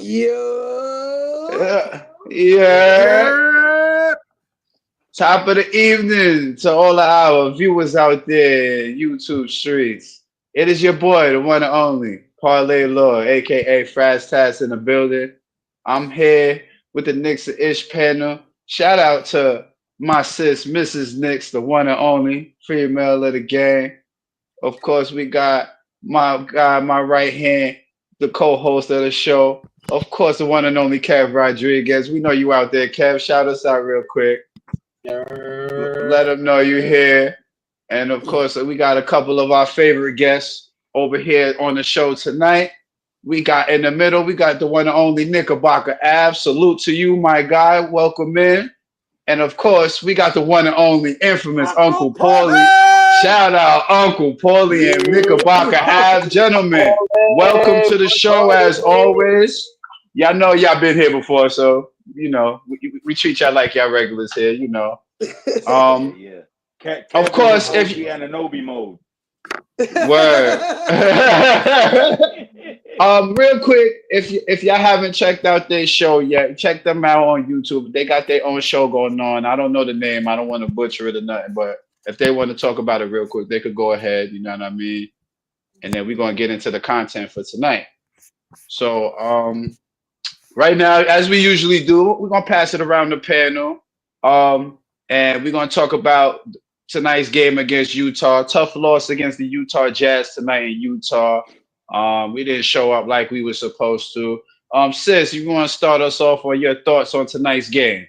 Yo. Yeah. Top of the evening to all of our viewers out there in YouTube streets. It is your boy, the one and only, Parlay Lord, aka Fraz Tass in the building. I'm here with the Knicks and Ish panel. Shout out to my sis, Mrs. Knicks, the one and only female of the game. Of course, we got my guy, my right hand, the co-host of the show. Of course, the one and only Kev Rodriguez. We know you out there, Kev. Shout us out real quick. Let them know you're here. And of course, we got a couple of our favorite guests over here on the show tonight. We got in the middle, we got the one and only Knickerbocker Av. Salute to you, my guy. Welcome in. And of course, we got the one and only infamous Uncle Paulie. Shout out Uncle Paulie and Knickerbocker Ave. Gentlemen, welcome to the show as always. Y'all know y'all been here before, so we treat y'all like y'all regulars here, Um Yeah. of Kev is course in if OG Ananobi mode. word. Real quick, if y'all haven't checked out their show yet, check them out on YouTube. They got their own show going on. I don't know the name. I don't want to butcher it or nothing, but if they want to talk about it real quick, they could go ahead. You know what I mean? And then we're gonna get into the content for tonight. So, right now, as we usually do, we're gonna pass it around the panel, and we're gonna talk about tonight's game against Utah. Tough loss against the Utah Jazz tonight in Utah. We didn't show up like we were supposed to. Sis, you want to start us off on your thoughts on tonight's game?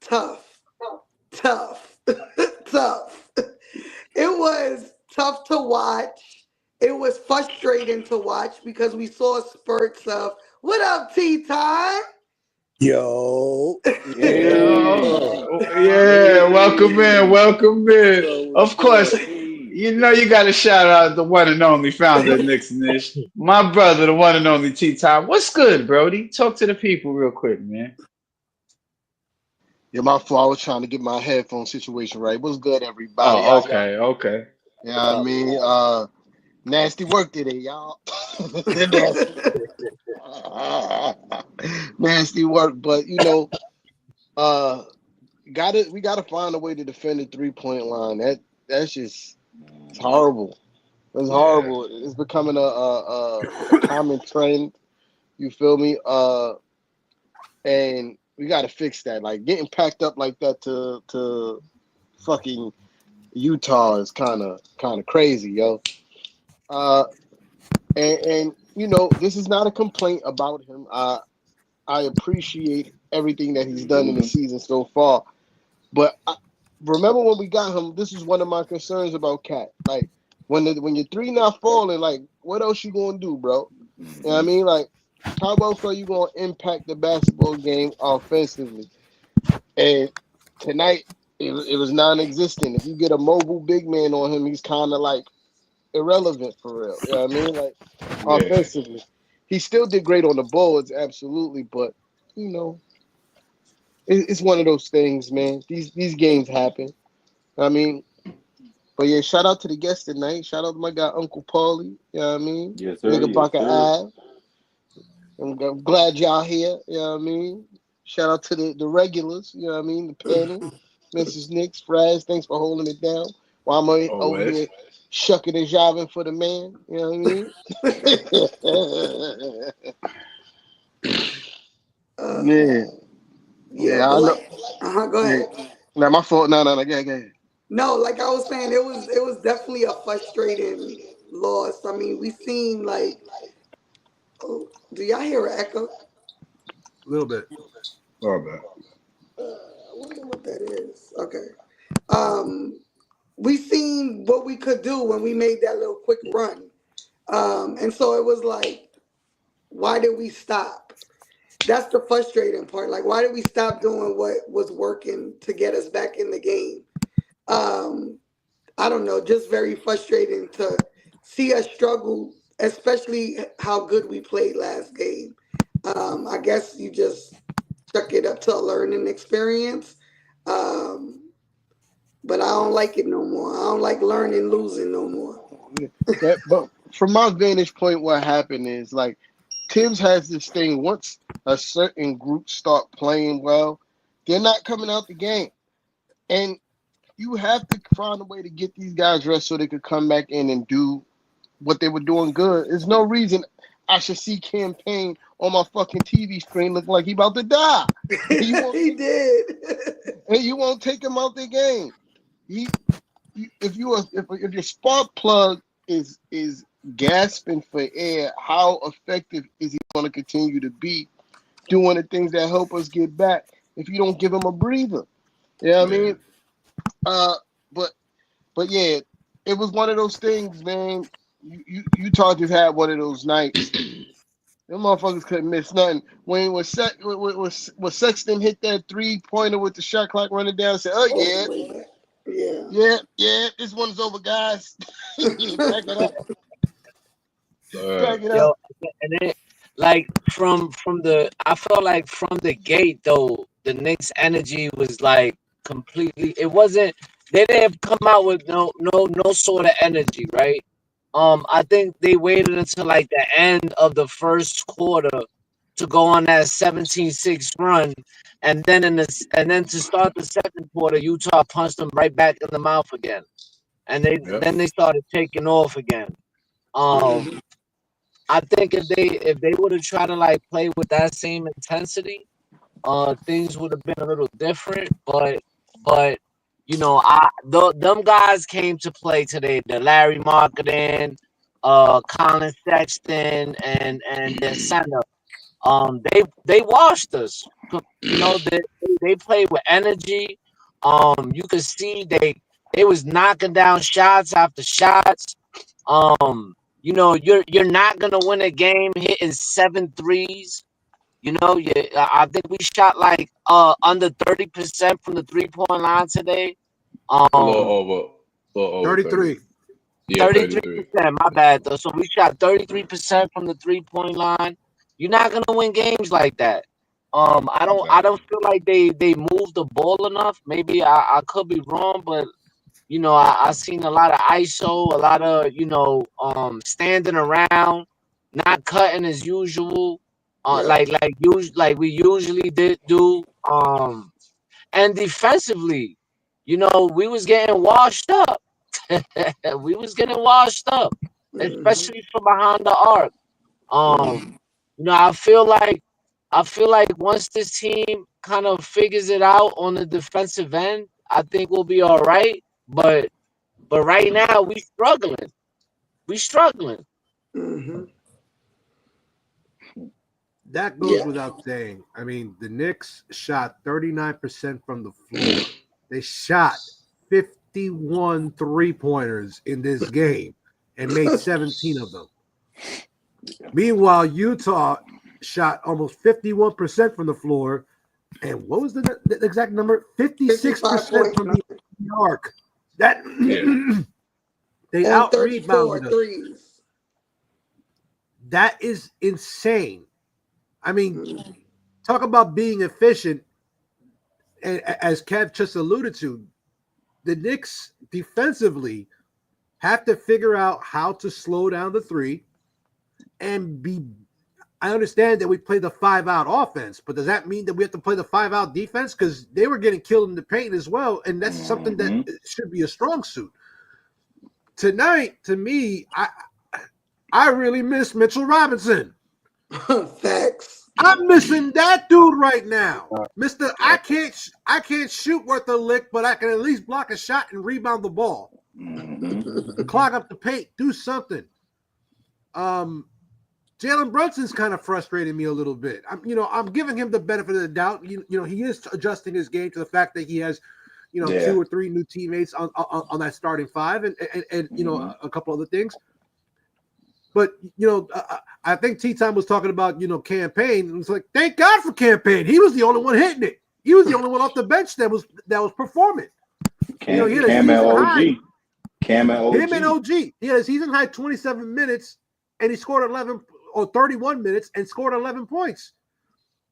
Tough, tough, tough. It was tough to watch. It was frustrating to watch because we saw spurts of "What up, tea time?" Yo. Yeah, welcome in, welcome in. Of course, you got to shout out the one and only founder of Knicks Nish, my brother, the one and only T Time. What's good, Brody? Talk to the people real quick, man. Yeah, my fault. I was trying to get my headphone situation right. What's good, everybody? Oh, okay. You know what I mean? Nasty work today, y'all. nasty, nasty work, but we gotta find a way to defend the 3-point line. That's just it's horrible. It's horrible. It's becoming a common trend. You feel me? And we gotta fix that. Like getting packed up like that to fucking Utah is kind of crazy, yo. And this is not a complaint about him. I appreciate everything that he's done in the season so far. But remember when we got him, this is one of my concerns about Cat. Like when your three not falling, like what else you gonna do, bro? You know what I mean? Like how else are you gonna impact the basketball game offensively? And tonight it was non-existent. If you get a mobile big man on him, he's kind of like irrelevant for real. You know what I mean? Like offensively. He still did great on the boards, absolutely, but it's one of those things, man. These games happen. I mean, but yeah, shout out to the guests tonight. Shout out to my guy Uncle Paulie. You know what I mean? Yes, sir. Nigga Baka Yes, Ave. I'm glad y'all here. You know what I mean? Shout out to the regulars. You know what I mean? The panel, Mrs. Knicks, Fraz. Thanks for holding it down while I'm over here shucking and jiving for the man. You know what I mean? Yeah, I know. Go ahead. Now my fault. No, go ahead. No, like I was saying, it was definitely a frustrating loss. I mean, we seen like, do y'all hear an echo? A little bit. Oh, man. I wonder what that is. Okay. We seen what we could do when we made that little quick run. And so it was like, why did we stop? That's the frustrating part. Like, why did we stop doing what was working to get us back in the game? I don't know, just very frustrating to see us struggle, especially how good we played last game. I guess you just chuck it up to a learning experience. But I don't like it no more. I don't like learning losing no more. But from my vantage point, what happened is like Tibbs has this thing. Once a certain group start playing well, they're not coming out the game, and you have to find a way to get these guys rest so they could come back in and do what they were doing good. There's no reason I should see campaign on my fucking TV screen looking like he about to die. He did. And you won't take him out the game. If your spark plug is gasping for air, how effective is he going to continue to be doing the things that help us get back if you don't give him a breather? You know what I mean? But yeah, it was one of those things, man. Utah just had one of those nights. Them motherfuckers couldn't miss nothing. When Sexton hit that 3-pointer with the shot clock running down, said, "Oh yeah, this one's over, guys." Back it up. Back it Yo, up. and then like I felt like from the gate though, the Knicks energy was like completely. It wasn't. They didn't come out with no sort of energy, right? I think they waited until like the end of the first quarter to go on that 17-6 run, and then to start the second quarter, Utah punched them right back in the mouth again, and then they started taking off again. I think if they would have tried to like play with that same intensity, things would have been a little different. But you know, them guys came to play today. The Larry Marketing, Colin Sexton, and the center. They washed us. You know, they played with energy. You could see they was knocking down shots after shots. You know, you're not gonna win a game hitting 7 threes. You know, I think we shot like under 30% from the 3-point line today. A Um, little over 33. 30. Yeah, 33. 33%. My bad though. So we shot 33% from the 3-point line. You're not gonna win games like that. I don't feel like they moved the ball enough. Maybe I could be wrong, but you know, I seen a lot of ISO, a lot of, you know, standing around, not cutting as usual, like we usually did do. And defensively, you know, we was getting washed up. We was getting washed up, especially from behind the arc. You know, I feel like once this team kind of figures it out on the defensive end, I think we'll be all right. But right now we struggling. We struggling. That goes without saying. I mean, the Knicks shot 39% from the floor. They shot 51 3-pointers in this game and made 17 of them. Meanwhile, Utah shot almost 51% from the floor. And what was the exact number? 56% from the arc. That they out rebounded us. That is insane. I mean, talk about being efficient. And as Kev just alluded to, the Knicks defensively have to figure out how to slow down the three and be. I understand that we play the 5-out offense, but does that mean that we have to play the 5-out defense? Because they were getting killed in the paint as well, and that's something that should be a strong suit. Tonight, to me, I really miss Mitchell Robinson. Facts. I'm missing that dude right now, Mister. I can't shoot worth a lick, but I can at least block a shot and rebound the ball, clog up the paint, do something. Jalen Brunson's kind of frustrating me a little bit. I'm giving him the benefit of the doubt. You know, he is adjusting his game to the fact that he has, 2 or 3 new teammates on that starting 5, and you know, a couple other things. But I think T-Time was talking about campaign. And it's like, thank God for campaign. He was the only one hitting it. He was the only one off the bench that was performing. Cam and OG. Cam and OG. Him and OG. He had a season high 27 minutes, and he scored 11 or 31 minutes and scored 11 points.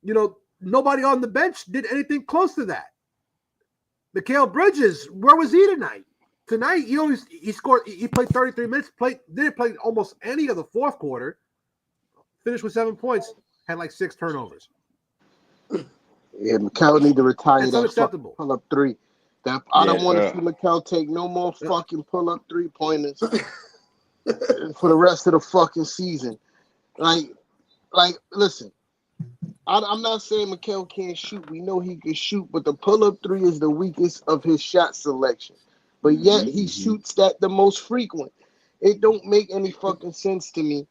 Nobody on the bench did anything close to that. Mikal Bridges, where was he tonight? Tonight, he played 33 minutes, didn't play almost any of the fourth quarter, finished with 7 points, had like 6 turnovers. Yeah, Mikal need to retire That's that unacceptable. fucking pull-up three. I don't want to see Yeah. Mikal take no more fucking pull-up three-pointers for the rest of the fucking season. Like, listen, I'm not saying Mikal can't shoot. We know he can shoot, but the pull-up three is the weakest of his shot selection. But yet he shoots that the most frequent. It don't make any fucking sense to me.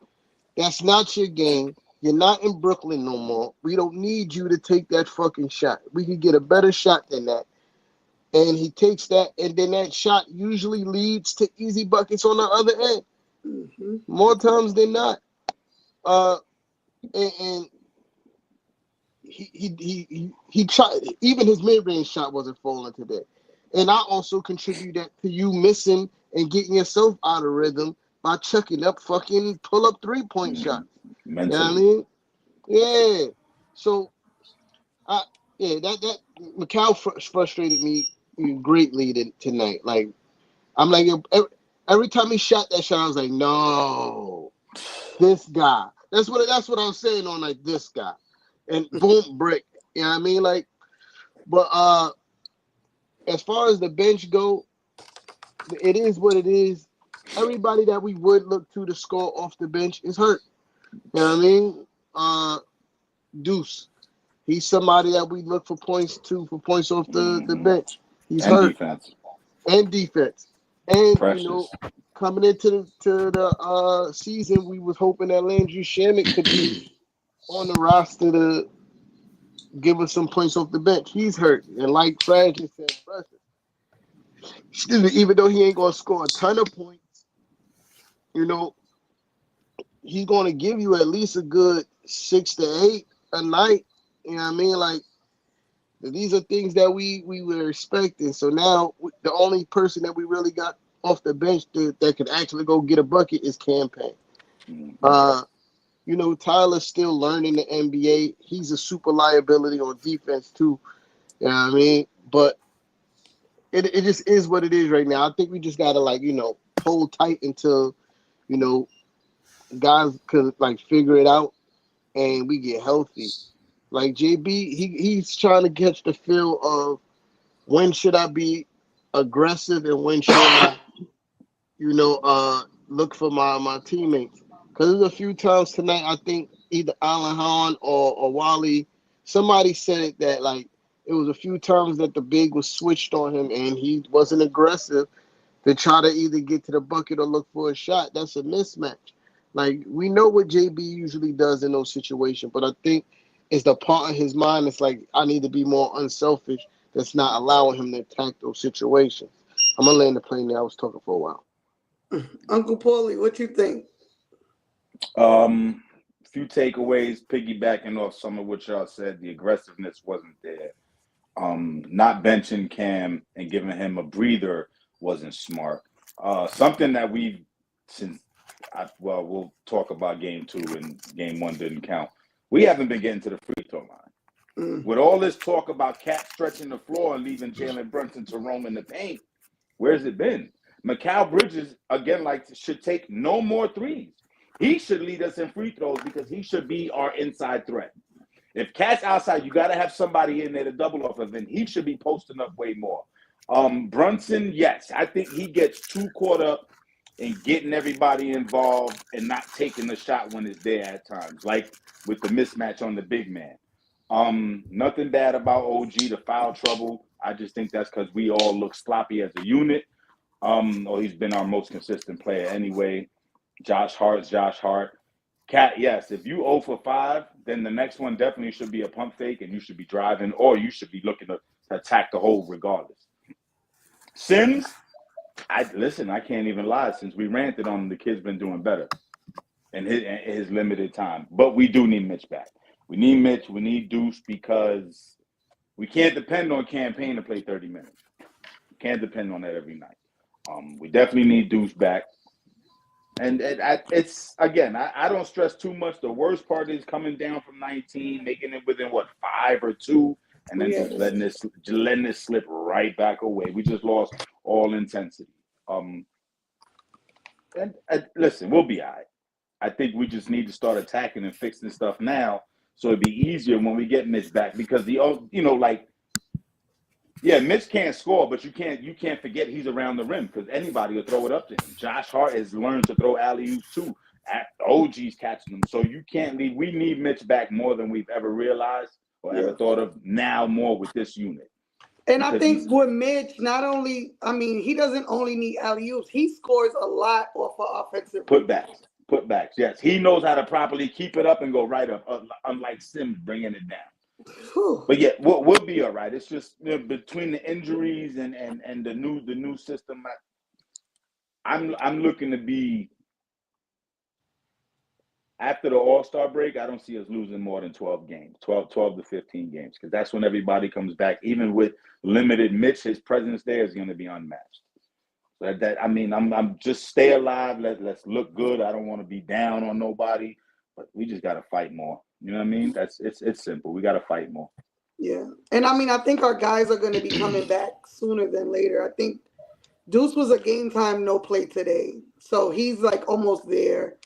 That's not your game. You're not in Brooklyn no more. We don't need you to take that fucking shot. We could get a better shot than that. And he takes that, and then that shot usually leads to easy buckets on the other end. Mm-hmm. More times than not. And he tried. Even his mid-range shot wasn't falling today. And I also contribute that to you missing and getting yourself out of rhythm by chucking up fucking pull-up three-point shots. Mentally. You know what I mean? Yeah. So, that Mikal frustrated me greatly tonight. Like, I'm like, every time he shot that shot, I was like, no, this guy. That's what I'm saying on like this guy, and boom, brick. You know what I mean? Like, but as far as the bench go, it is what it is. Everybody that we would look to score off the bench is hurt. You know what I mean? Deuce. He's somebody that we look for points off the bench. He's and hurt. Defense. And defense. And Precious. coming into the season, we was hoping that Landry Shamet could be on the roster to give us some points off the bench. He's hurt. And like Fred just said, excuse me, even though he ain't gonna score a ton of points, he's gonna give you at least a good 6 to 8 a night. You know what I mean? Like, these are things that we were expecting. So now the only person that we really got off the bench that could actually go get a bucket is Campaign. Tyler's still learning the NBA. He's a super liability on defense too. You know what I mean? But it just is what it is right now. I think we just gotta hold tight until guys could figure it out and we get healthy. Like JB, he's trying to catch the feel of when should I be aggressive and when should I, look for my teammates. Because there's a few times tonight, I think either Alan Hahn or Wally, somebody said it that it was a few times that the big was switched on him and he wasn't aggressive to try to either get to the bucket or look for a shot. That's a mismatch. Like, we know what JB usually does in those situations, but I think it's the part of his mind that's like, I need to be more unselfish, that's not allowing him to attack those situations. I'm going to land the plane there. I was talking for a while. Uncle Paulie, what you think? Few takeaways, piggybacking off some of what y'all said. The aggressiveness wasn't there. Not benching Cam and giving him a breather wasn't smart. Something that we'll talk about game 2 and game 1 didn't count. We haven't been getting to the free throw line. With all this talk about Cat stretching the floor and leaving Jalen Brunson to roam in the paint, where's it been? Mikal Bridges, again, should take no more threes. He should lead us in free throws because he should be our inside threat. If Cat's outside, you got to have somebody in there to double off of, and he should be posting up way more. Brunson, yes, I think he gets too caught up in getting everybody involved and not taking the shot when it's there at times, like with the mismatch on the big man. Nothing bad about OG, the foul trouble. I just think that's because we all look sloppy as a unit. He's been our most consistent player anyway. Josh Hart. Cat, yes, if you 0 for 5, then the next one definitely should be a pump fake and you should be driving, or you should be looking to attack the hole regardless. Sims, I can't even lie. Since we ranted on him, the kid's been doing better in his limited time. But we do need Mitch back. We need Mitch. We need Deuce because we can't depend on Campaign to play 30 minutes. We can't depend on that every night. We definitely need Deuce back. And it's, again, I don't stress too much. The worst part is coming down from 19, making it within, 5 or 2, and then just letting it slip right back away. We just lost all intensity. And listen, we'll be all right. I think we just need to start attacking and fixing stuff now, so it'd be easier when we get Mitch back. Because Mitch can't score, but you can't forget he's around the rim because anybody will throw it up to him. Josh Hart has learned to throw alley-oops too. OG's catching them, so you can't leave. We need Mitch back more than we've ever realized or ever thought of. Now more with this unit. And I think with Mitch, he doesn't only need alley-oops. He scores a lot off of offensive putbacks. Yes, he knows how to properly keep it up and go right up, unlike Sims bringing it down. Whew. But yeah, we'll be all right. It's just between the injuries and the new system. I'm looking to be after the All-Star break. I don't see us losing more than 12 games, 12 to 15 games, because that's when everybody comes back. Even with limited Mitch, his presence there is going to be unmatched. So I'm just stay alive. Let's look good. I don't want to be down on nobody, but we just got to fight more. You know what I mean? It's simple. We got to fight more. Yeah, and I think our guys are going to be coming back sooner than later. I think Deuce was a game time no play today, so he's like almost there.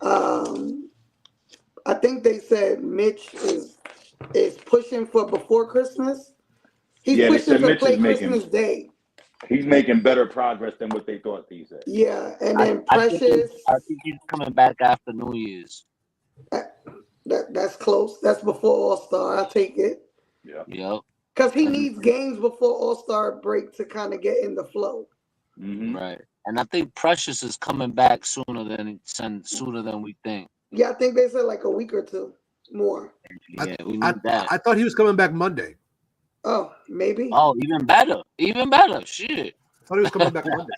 I think they said Mitch is pushing for before Christmas. He's pushing to play Christmas Day. He's making better progress than what they thought he said. Yeah, and then Precious. I think he's coming back after New Year's. That's close. That's before All-Star. I'll take it. Yeah. Yep. Because he needs games before All-Star break to kind of get in the flow. Mm-hmm. Right. And I think Precious is coming back sooner than we think. Yeah, I think they said like a week or two more. Yeah, we need that. I thought he was coming back Monday. Oh, maybe. Oh, even better. Even better. Shit. I thought he was coming back Monday.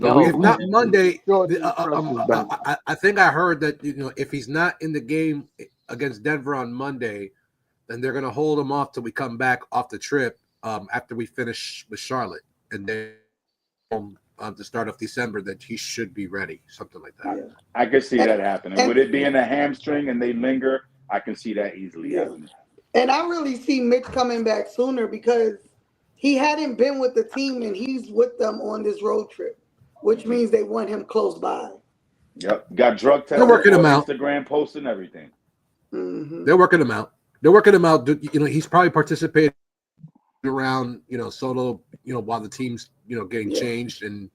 Yo, If not Monday, Back. I think I heard that if he's not in the game against Denver on Monday, then they're gonna hold him off till we come back off the trip after we finish with Charlotte, and then to start of December that he should be ready, something like that. Yeah. I could see that happening. With it being a hamstring and they linger, I can see that easily happening. And I really see Mitch coming back sooner because he hadn't been with the team and he's with them on this road trip, which means they want him close by. Yep. Got drug tested. They're working him out. Instagram posts and everything. Mm-hmm. They're working him out. He's probably participating around, solo, while the team's, getting changed and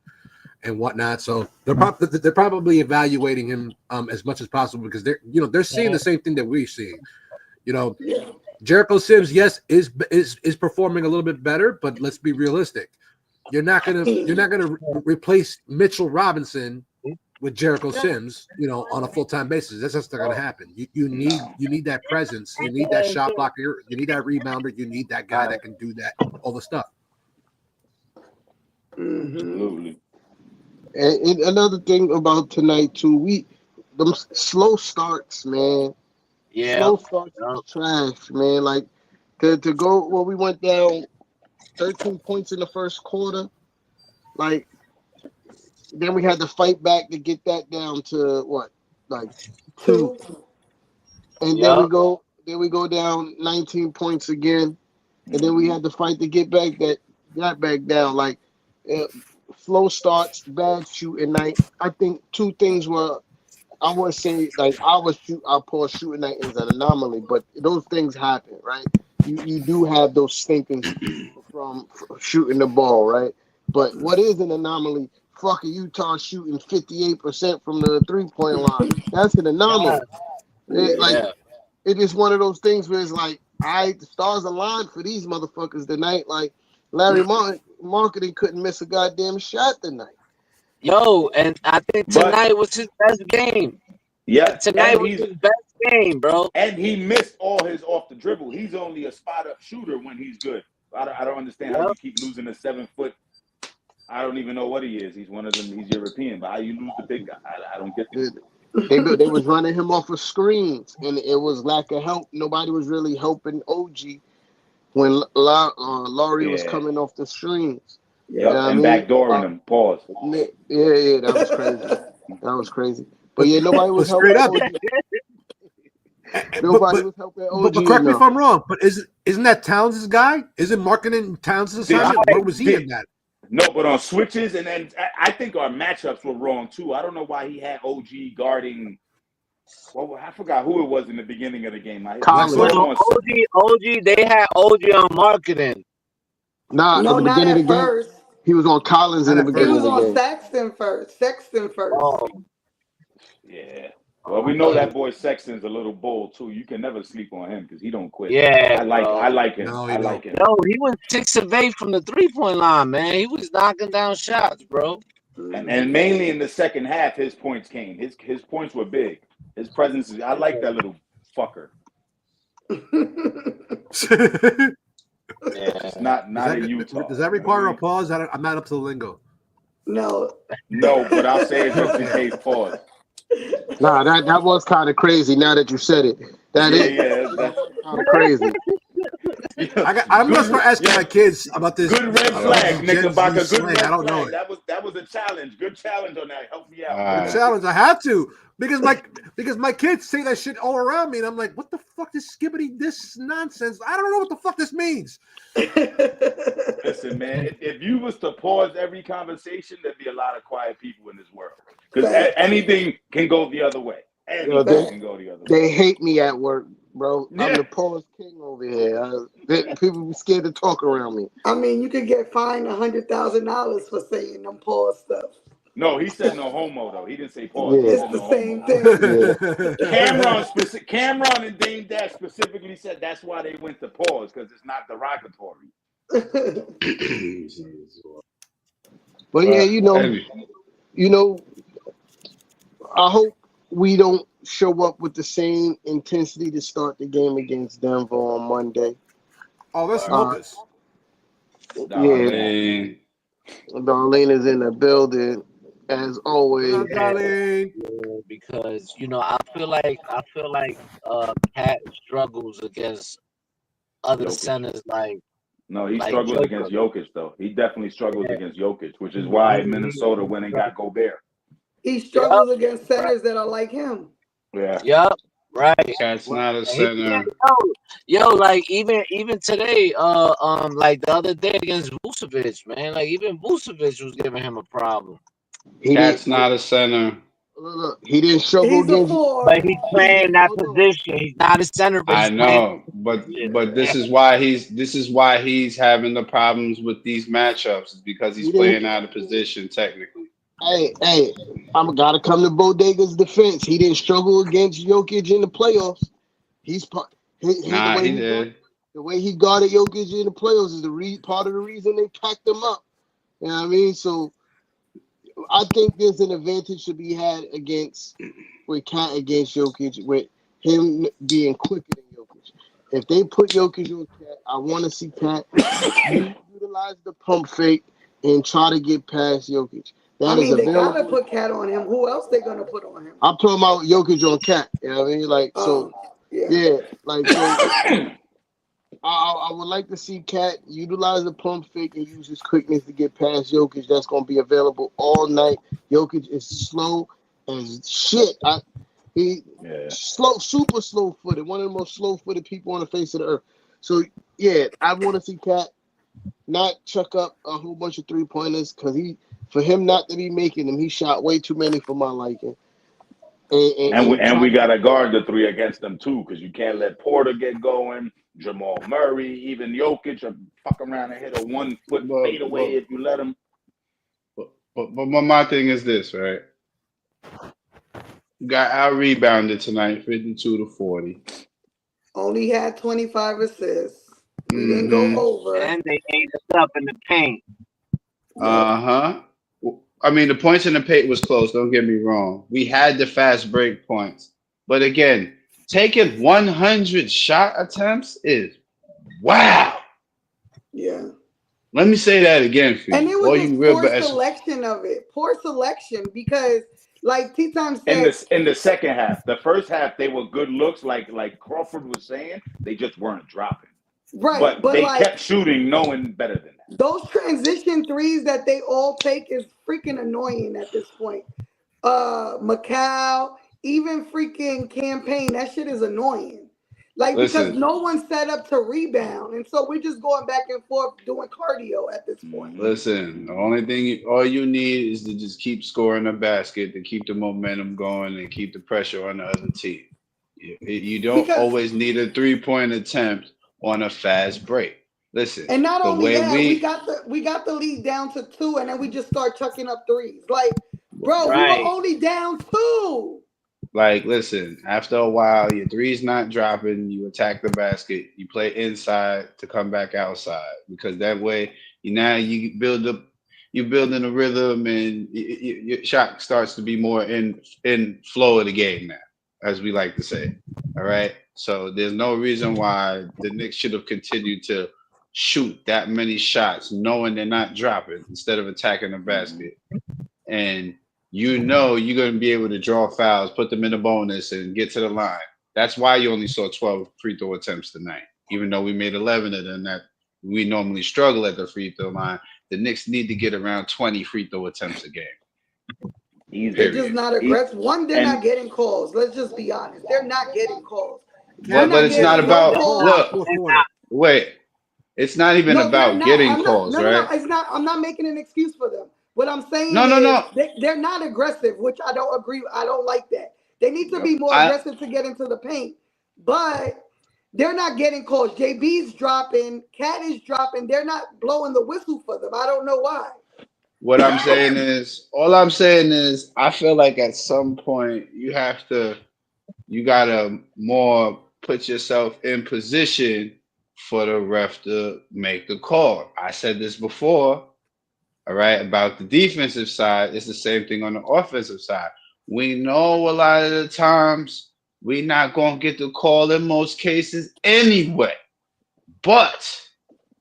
whatnot. So they're probably evaluating him as much as possible because they're seeing the same thing that we're seeing. Jericho Sims, yes, is performing a little bit better, but let's be realistic. You're not gonna replace Mitchell Robinson with Jericho Sims, on a full-time basis. That's just not gonna happen. You need that presence. You need that shot blocker. You need that rebounder. You need that guy that can do that all the stuff. Absolutely. And another thing about tonight too, them slow starts, man. Yeah. Slow starts is trash, man. Like to go we went down 13 points in the first quarter. Like then we had to fight back to get that down to what? Like 2. And then we go down 19 points again. And then we had to fight to get back down. Like slow starts, bad shooting night. I think 2 things were, I wouldn't say like our poor shooting night is an anomaly, but those things happen, right? You do have those stinkers from shooting the ball, right? But what is an anomaly? Fucking Utah shooting 58% from the 3-point line. That's an anomaly. It is one of those things where it's like, the stars aligned for these motherfuckers tonight. Like Larry Marketing couldn't miss a goddamn shot tonight. Yo, and I think tonight was his best game. Yeah, tonight was his best game, bro. And he missed all his off the dribble. He's only a spot up shooter when he's good. I don't understand how you keep losing a 7-foot. I don't even know what he is. He's one of them. He's European, but how you lose the big guy? I don't get this. They was running him off of screens, and it was lack of help. Nobody was really helping OG when Laurie was coming off the screens. Yeah, and backdooring him. Pause. Yeah, that was crazy. That was crazy. But yeah, nobody was helping OG. Nobody was helping OG. But correct me if I'm wrong, but isn't that Towns' guy? Isn't Marketing Towns' assignment? Where was he in that? No, but on switches, and then I think our matchups were wrong too. I don't know why he had OG guarding. Well, I forgot who it was in the beginning of the game. We Collins. put him Well, on. OG, they had OG on marketing. Nah, in No, the not beginning of at the game, first. he was on Collins in Not the at He beginning first. of was the on game. Sexton first. Sexton first. Oh, Yeah. Well, we know that boy Sexton's a little bull too. You can never sleep on him because he don't quit. yeah, I like bro. him. No, I you like don't. him. Yo, he was 6 of 8 from the 3-point line, man. He was knocking down shots, bro. And mainly in the second half, his points came. His points were big. His presence is. I like that little fucker. Yeah. It's not in Utah. Does that require a pause? I'm not up to the lingo. No. No, but I'll say it just in case. Pause. Nah, that was kind of crazy. Now that you said it, that is That's kind of crazy. I'm gonna start asking my kids about this. Good red about flag, this Gen Z Knickerbocker. Good slang. red I don't know flag. it. That was a challenge. Good challenge on that. Help me out. Good challenge. I have to because my kids say that shit all around me, and I'm like, what the fuck is skibbity this nonsense? I don't know what the fuck this means. Listen, man, if you was to pause every conversation, there'd be a lot of quiet people in this world because anything can go the other way. Anything can go the other way. They hate me at work, bro. I'm the pause king over here. People be scared to talk around me. I mean, you could get fined $100,000 for saying them pause stuff. No, he said no homo though. He didn't say pause. Yeah. It's the No same homo. thing. Cameron and Dame Dash specifically said that's why they went to pause because it's not derogatory. But yeah, you know, I hope we don't show up with the same intensity to start the game against Denver on Monday. Oh, let's smoke us. Yeah, Darlene is in the building as always. Because I feel like Cat struggles against other centers like. No, he like struggles Joker. against Jokic though. He definitely struggles against Jokic, which is why Minnesota went and got Gobert. He struggles against centers that are like him. Yeah. Yep. Right. Cat's not a center. Yo, like even today, like the other day against Vucevic, man, like even Vucevic was giving him a problem. Cat's not a center. Look, he didn't struggle against. But he's playing that position. He's not a center. But I know, but this is why he's having the problems with these matchups. Is because he's playing out of position technically. Hey, I'm gotta come to Bodega's defense. He didn't struggle against Jokic in the playoffs. He did. The way he guarded Jokic in the playoffs is part of the reason they packed him up. You know what I mean? So I think there's an advantage to be had with Cat against Jokic, with him being quicker than Jokic. If they put Jokic on Cat, I want to see Cat utilize the pump fake and try to get past Jokic. They gotta put Cat on him. Who else they gonna put on him? I'm talking about Jokic on Cat. You know what I mean? I would like to see Cat utilize the pump fake and use his quickness to get past Jokic. That's going to be available all night. Jokic is slow as shit. Super slow-footed. One of the most slow-footed people on the face of the earth. So, yeah, I want to see Cat not chuck up a whole bunch of three-pointers because for him not to be making them, he shot way too many for my liking. And we got to guard the three against them, too, because you can't let Porter get going. Jamal Murray, even Jokic, or fuck around and hit a 1 foot fadeaway if you let him. But my thing is this, right? Got out rebounded tonight, 52-40. Only had 25 assists. We didn't go over. And they ate us up in the paint. I mean, the points in the paint was close. Don't get me wrong. We had the fast break points, but again, taking 100 shot attempts is wow. Yeah. Let me say that again for you. And it was just poor selection of it. Poor selection because, like T-Time said, in the second half, the first half they were good looks. Like Crawford was saying, they just weren't dropping. Right, but they kept shooting, knowing better than that. Those transition threes that they all take is freaking annoying at this point. Macau, even freaking Campaign, that shit is annoying. Like, because Listen, no one's set up to rebound. And so we're just going back and forth doing cardio at this point. Mhm. listen. The only thing, all you need is to just keep scoring the basket to keep the momentum going and keep the pressure on the other team. You don't Because, always need a 3-point attempt on a fast break. Listen, and not the only way that, we we got the lead down to 2, and then we just start chucking up threes. Like, bro, we were Right. only down 2. like, listen, after a while, your three's not dropping. You attack the basket. You play inside to come back outside because that way, you build up, you building a rhythm, and your shot starts to be more in flow of the game now, as we like to say. All right. So there's no reason why the Knicks should have continued to shoot that many shots, knowing they're not dropping, instead of attacking the Mhm. basket. And you're going to be able to draw fouls, put them in a bonus, and get to the line. That's why you only saw 12 free throw attempts tonight, even though we made 11 of them. That we normally struggle at the free throw line. The Knicks need to get around 20 free throw attempts a game. They're Easily. just Period. not aggressive. One, they're not And getting calls. Let's just be honest. They're not getting calls. We're But not it's They're not getting no about not. calls. look. They're Fourth quarter. not. Wait, it's not even No, they're about not. getting I'm not. calls, No, no, no. right? It's not. I'm not making an excuse for them. What I'm No, saying no, is no. they're not aggressive, which I don't agree. I don't like that. They need to yep. be more I aggressive to get into the paint, but they're not getting calls. JB's dropping. Cat is dropping. They're not blowing the whistle for them. I don't know why. what I'm saying is, all I'm saying is, I feel like at some point you gotta more put yourself in position for the ref to make the call. I said this before, all right, about the defensive side. It's the same thing on the offensive side. We know a lot of the times we not gonna get the call in most cases anyway. But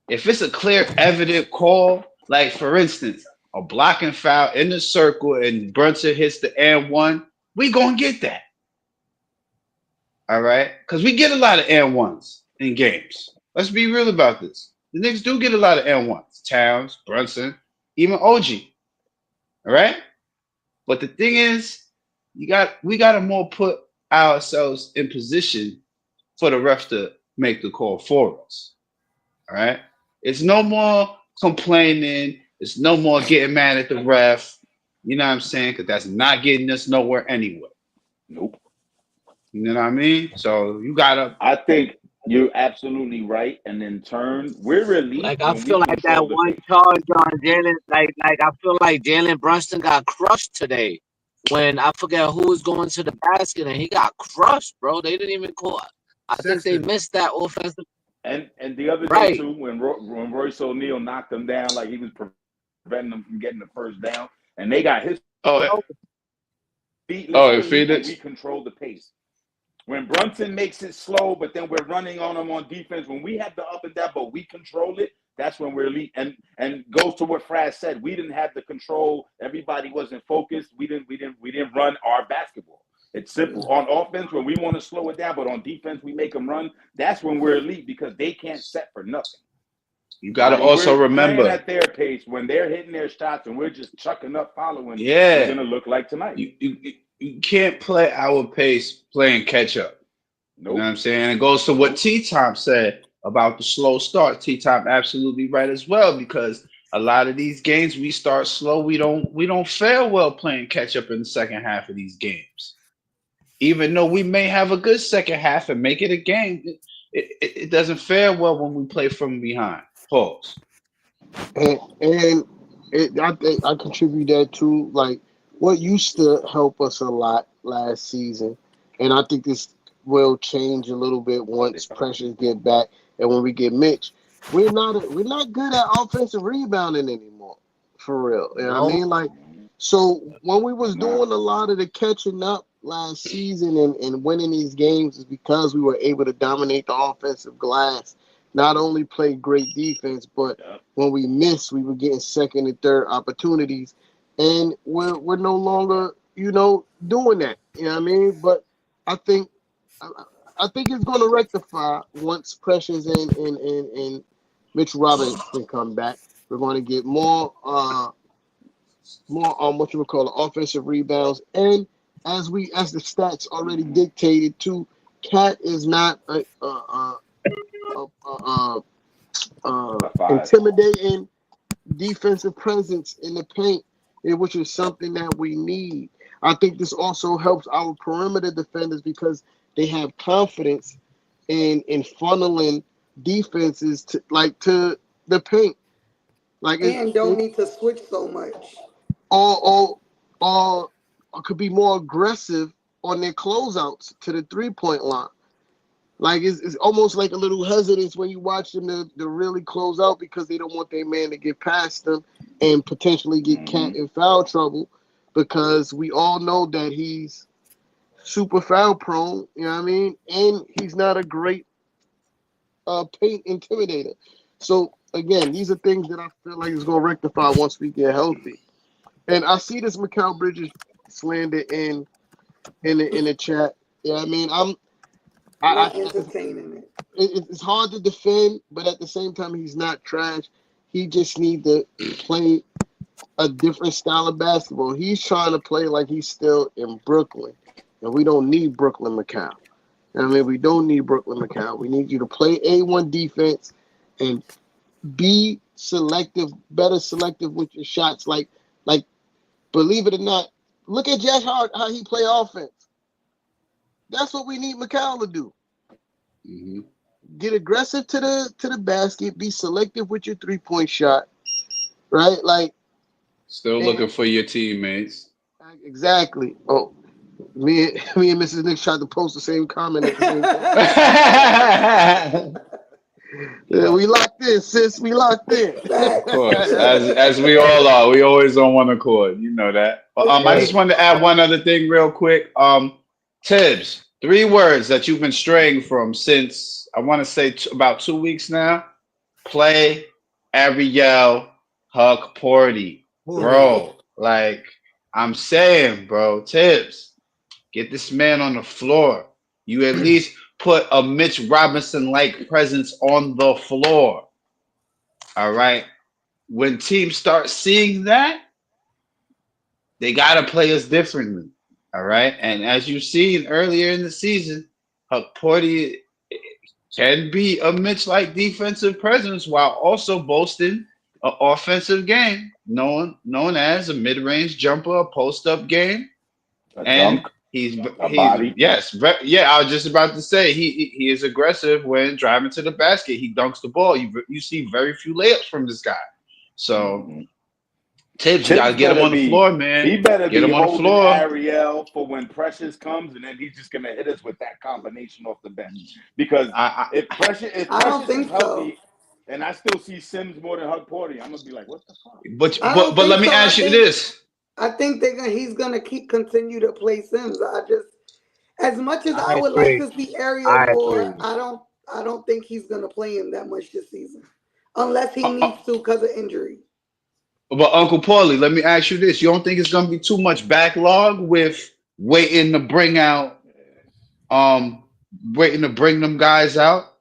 if it's a clear, evident call, like for instance, a blocking foul in the circle and Brunson hits the and one, we gonna get that. All right, because we get a lot of and ones in games. Let's be real about this. The Knicks do get a lot of and ones. Towns, Brunson, even OG. All right, but the thing is, we got to more put ourselves in position for the ref to make the call for us. All right. It's no more complaining. It's no more getting mad at the ref. You know what I'm saying? Because that's not getting us nowhere anyway. Nope. You know what I mean? So you gotta. I think you're absolutely right. And in turn, we're elite Like I when we feel like that control the one pace. charge on Jalen. Like I feel like Jalen Brunson got crushed today. When I forget who was going to the basket and he got crushed, bro. They didn't even call. I think they Sexton. missed that offensive. And the other day Right. too, when Royce O'Neal knocked him down, like he was preventing them from getting the first down, and they got his Oh, feet. oh, We're and elite when we Phoenix. control the pace. When Brunson makes it slow, but then we're running on them on defense. When we have the up and down, but we control it, that's when we're elite. And goes to what Fraz said. We didn't have the control. Everybody wasn't focused. We didn't run our basketball. It's simple. On offense, when we want to slow it down, but on defense, we make them run. That's when we're elite because they can't set for nothing. You But gotta when also we're playing remember. at their pace, when they're hitting their shots and we're just chucking up following, we're Yeah, gonna look like tonight. you can't play our pace playing catch up. You know what Nope. I'm saying? It goes to what T Time said about the slow start. T Time absolutely right as well because a lot of these games we start slow. We don't fare well playing catch up in the second half of these games. Even though we may have a good second half and make it a game, it doesn't fare well when we play from behind. Pause. And I think I contribute that too. Like what used to help us a lot last season, and I think this will change a little bit once pressures get back and when we get Mitch. We're not good at offensive rebounding anymore, for real. You know what I No. mean? Like so when we was Nah. doing a lot of the catching up last season and winning these games is because we were able to dominate the offensive glass, not only play great defense, but Yep. when we missed, we were getting second and third opportunities, and we're no longer doing that. You know what I mean? But I think I, I think it's going to rectify once pressures and Mitch Robinson come back. We're going to get more what you would call offensive rebounds, and as the stats already dictated too, Cat is not a five. intimidating defensive presence in the paint, which is something that we need. I think this also helps our perimeter defenders because they have confidence in funneling defenses to the paint. Like And don't need to switch so much. or could be more aggressive on their closeouts to the 3-point line. Like it's almost like a little hesitance when you watch them to really close out because they don't want their man to get past them and potentially get Cat in foul trouble because we all know that he's super foul prone, you know what I mean? And he's not a great paint intimidator. So again, these are things that I feel like is gonna rectify once we get healthy. And I see this Mikal Bridges slander in the chat. Yeah, I mean Not entertaining it. it's hard to defend, but at the same time, he's not trash. He just needs to play a different style of basketball. He's trying to play like he's still in Brooklyn, and we don't need Brooklyn Mikal. I mean, we don't need Brooklyn Mikal. We need you to play A1 defense and be selective, better selective with your shots. Like, believe it or not, look at Josh Hart, how he play offense. That's what we need Mikal to do. Mm-hmm. Get aggressive to the basket. Be selective with your 3-point shot. Right? Like Still looking for your teammates. Exactly. Oh, me and Mrs. Nick tried to post the same comment at the same time. Yeah, we locked in, sis. We locked in. Of course, as we all are, we always on one accord. You know that. I just wanted to add one other thing real quick. Tibbs, 3 words that you've been straying from since I want to say about 2 weeks now. Play Ariel Hukporty, bro. Like I'm saying, bro, Tibbs, get this man on the floor. You at least put a Mitch Robinson-like presence on the floor. All right. When teams start seeing that, they gotta play us differently. All right. And as you've seen earlier in the season, Porty can be a Mitch-like defensive presence while also boasting an offensive game, known as a mid-range jumper, a post-up game, and dunk, he's body. yes, yeah. I was just about to say he is aggressive when driving to the basket. He dunks the ball. You see very few layups from this guy. So Tibbs, you gotta get him on the floor, man. He better get be him on the holding floor. Ariel for when Precious comes, and then he's just gonna hit us with that combination off the bench. Because if Precious is healthy, and I still see Sims more than Hukporty, I'm gonna be like, what the fuck? But let me ask you this. I think he's gonna continue to play Sims. As much as I would agree. like to see Ariel more, I don't think he's gonna play him that much this season, unless he needs to because of injury. But Uncle Paulie, let me ask you this: you don't think it's gonna be too much backlog with waiting to bring them guys out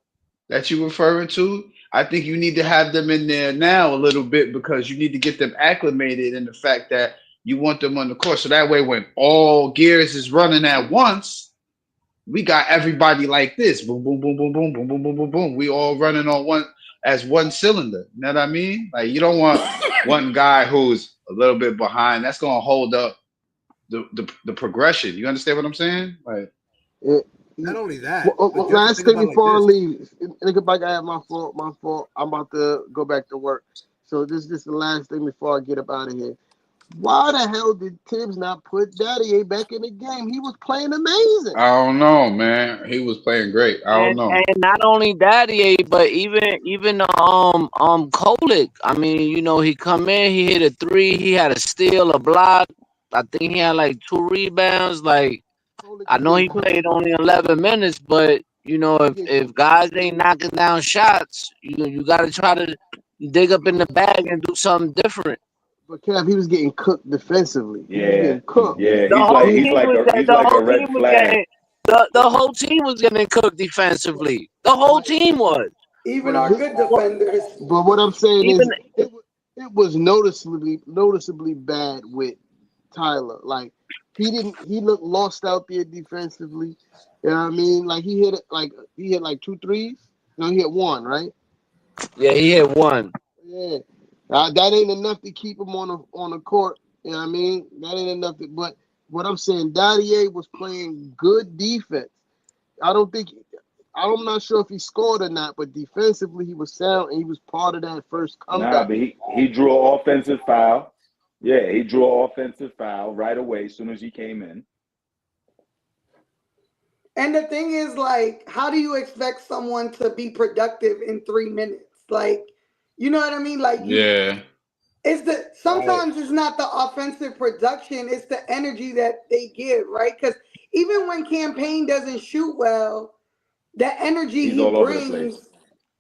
that you're referring to? I think you need to have them in there now a little bit because you need to get them acclimated in the fact that you want them on the court. So that way, when all gears is running at once, we got everybody like this. Boom, boom, boom, boom, boom, boom, boom, boom, boom, boom. We all running on one cylinder. You know what I mean? Like you don't want one guy who's a little bit behind. That's gonna hold up the progression. You understand what I'm saying? Like not only that. Last thing before I leave, I have my fault. I'm about to go back to work. So this is the last thing before I get up out of here. Why the hell did Tibbs not put Daddy back in the game? He was playing amazing. I don't know, man. He was playing great. I don't know. And not only Daddy, but even Kolick. I mean, you know, he come in, he hit a 3, he had a steal, a block. I think he had like 2 rebounds. Like I know he played only 11 minutes, but you know, if guys ain't knocking down shots, you got to try to dig up in the bag and do something different. But Kev, he was getting cooked defensively. Yeah, cooked. Yeah, he's like a red flag. The whole team was getting cooked defensively. The whole team was. Even our good defenders. But what I'm saying is, it was noticeably bad with Tyler. Like He looked lost out there defensively. You know what I mean? Like he hit like 2 threes. No, he hit one, right? Yeah, he hit one. Yeah. That ain't enough to keep him on the court. You know what I mean? That ain't enough but what I'm saying, Dadier was playing good defense. I'm not sure if he scored or not, but defensively he was sound and he was part of that first Nah, comeback. but he drew an offensive foul. Yeah, he drew an offensive foul right away as soon as he came in. And the thing is, like, how do you expect someone to be productive in 3 minutes? Like, you know what I mean? Like, Yeah. sometimes it's not the offensive production, it's the energy that they give, right? Because even when Campaign doesn't shoot well, the energy He's he all over the place. brings,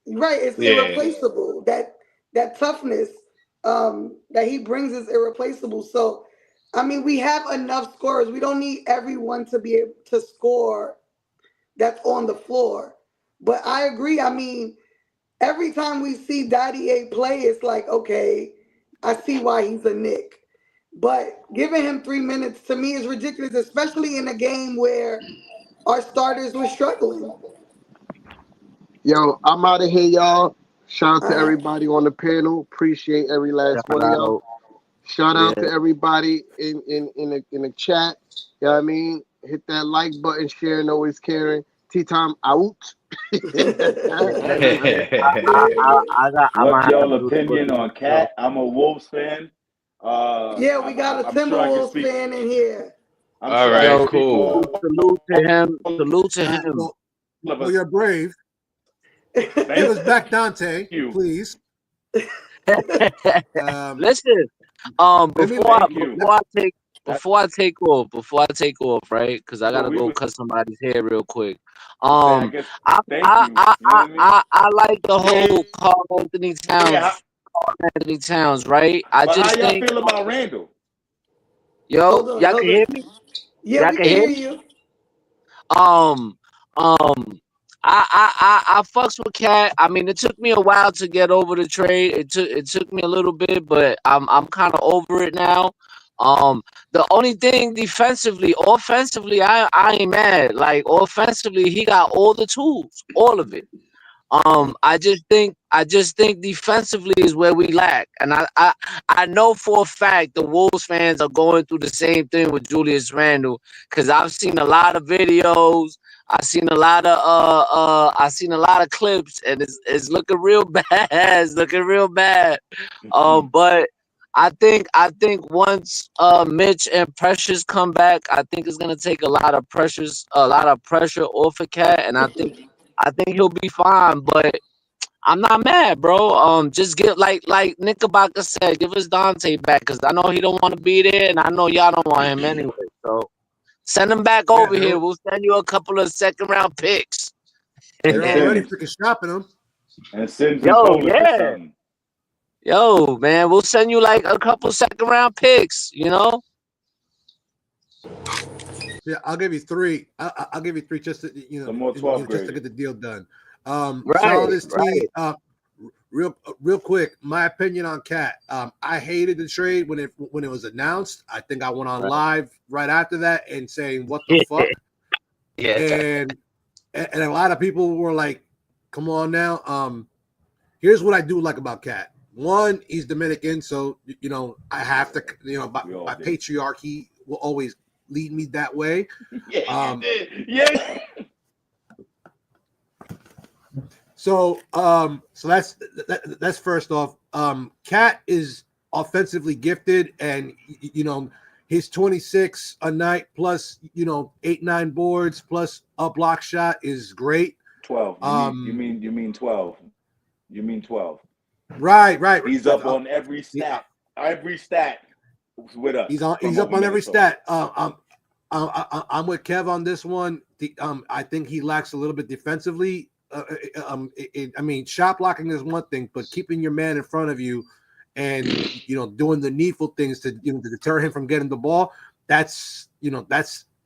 right, is Yeah. irreplaceable. That toughness that he brings is irreplaceable. So, I mean, we have enough scorers. We don't need everyone to be able to score that's on the floor. But I agree. I mean, every time we see Daddy A play, it's like, okay, I see why he's a Knick. But giving him 3 minutes to me is ridiculous, especially in a game where our starters were struggling. Yo, I'm out of here, y'all. Shout out All to right. everybody on the panel. Appreciate every last one of y'all. Shout Shout Yeah. out to everybody in the chat. You know what I mean? Hit that like button, sharing, always caring. Tea time out. I got. I What's might have to y'all do the opinion booking on myself. Cat? I'm a Wolves fan. Yeah, we got a I'm sure I can Timberwolves speak. fan in here. I'm All sure I right, can Yo, speak cool. for salute to him. all Salute to him. of Well, us. you're brave. Give Thank us back Dante, you. please. Listen, Let me before I, Thank you. before I take off, right? Because I Well, gotta we go would cut somebody's hair real quick. say, I Um, guess, I thank I you. I You know what I mean? I like the Yeah, whole Carl Anthony yeah. Towns, right? I But how just y'all think, feel about Randall? yo, Hold on, y'all hold can hear on. me. Yeah, Y'all we can can hear hear me. you. Um, um, I fucks with Cat. I mean, it took me a while to get over the trade. It took me a little bit, but I'm kind of over it now. The only thing defensively, offensively, I ain't mad. Like offensively, he got all the tools, all of it. I just think defensively is where we lack, and I know for a fact the Wolves fans are going through the same thing with Julius Randle because I've seen a lot of videos, I seen a lot of clips, and it's looking real bad. It's looking real bad. But I think once Mitch and Precious come back, I think it's gonna take a lot of pressure off of Cat, and I think he'll be fine, but I'm not mad, bro. Just get like Knickerbocker said, give us Dante back because I know he don't want to be there, and I know y'all don't want him anyway. So send him back yeah, over here. We'll send you a couple of second round picks. And they're already Sims. freaking shopping them. And Sims in Yo, Poland or yeah, something. yo, man, we'll send you like a couple second round picks. You know, Yeah, I'll give you three. I'll give you three just to, Some more 12th just to graders. get the deal done. right, Follow this T. right. Real quick, my opinion on Cat. I hated the trade when it was announced. I think I went on live right after that and saying what the fuck. Yeah, And a lot of people were like, "Come on now." Here's what I do like about Cat. One, he's Dominican, so I have to. We all My do. patriarchy will always lead me that way. Yeah, you did. Yeah. So that's first off. Cat is offensively gifted, and his 26 a night plus 8-9 boards plus a block shot is great. 12. You mean 12. You mean 12. Right. He's up on every stat. Every stat with us. He's from up over on every Minnesota. stat. I'm with Kev on this one. I think he lacks a little bit defensively. I mean, shot blocking is one thing, but keeping your man in front of you and doing the needful things to to deter him from getting the ball, that's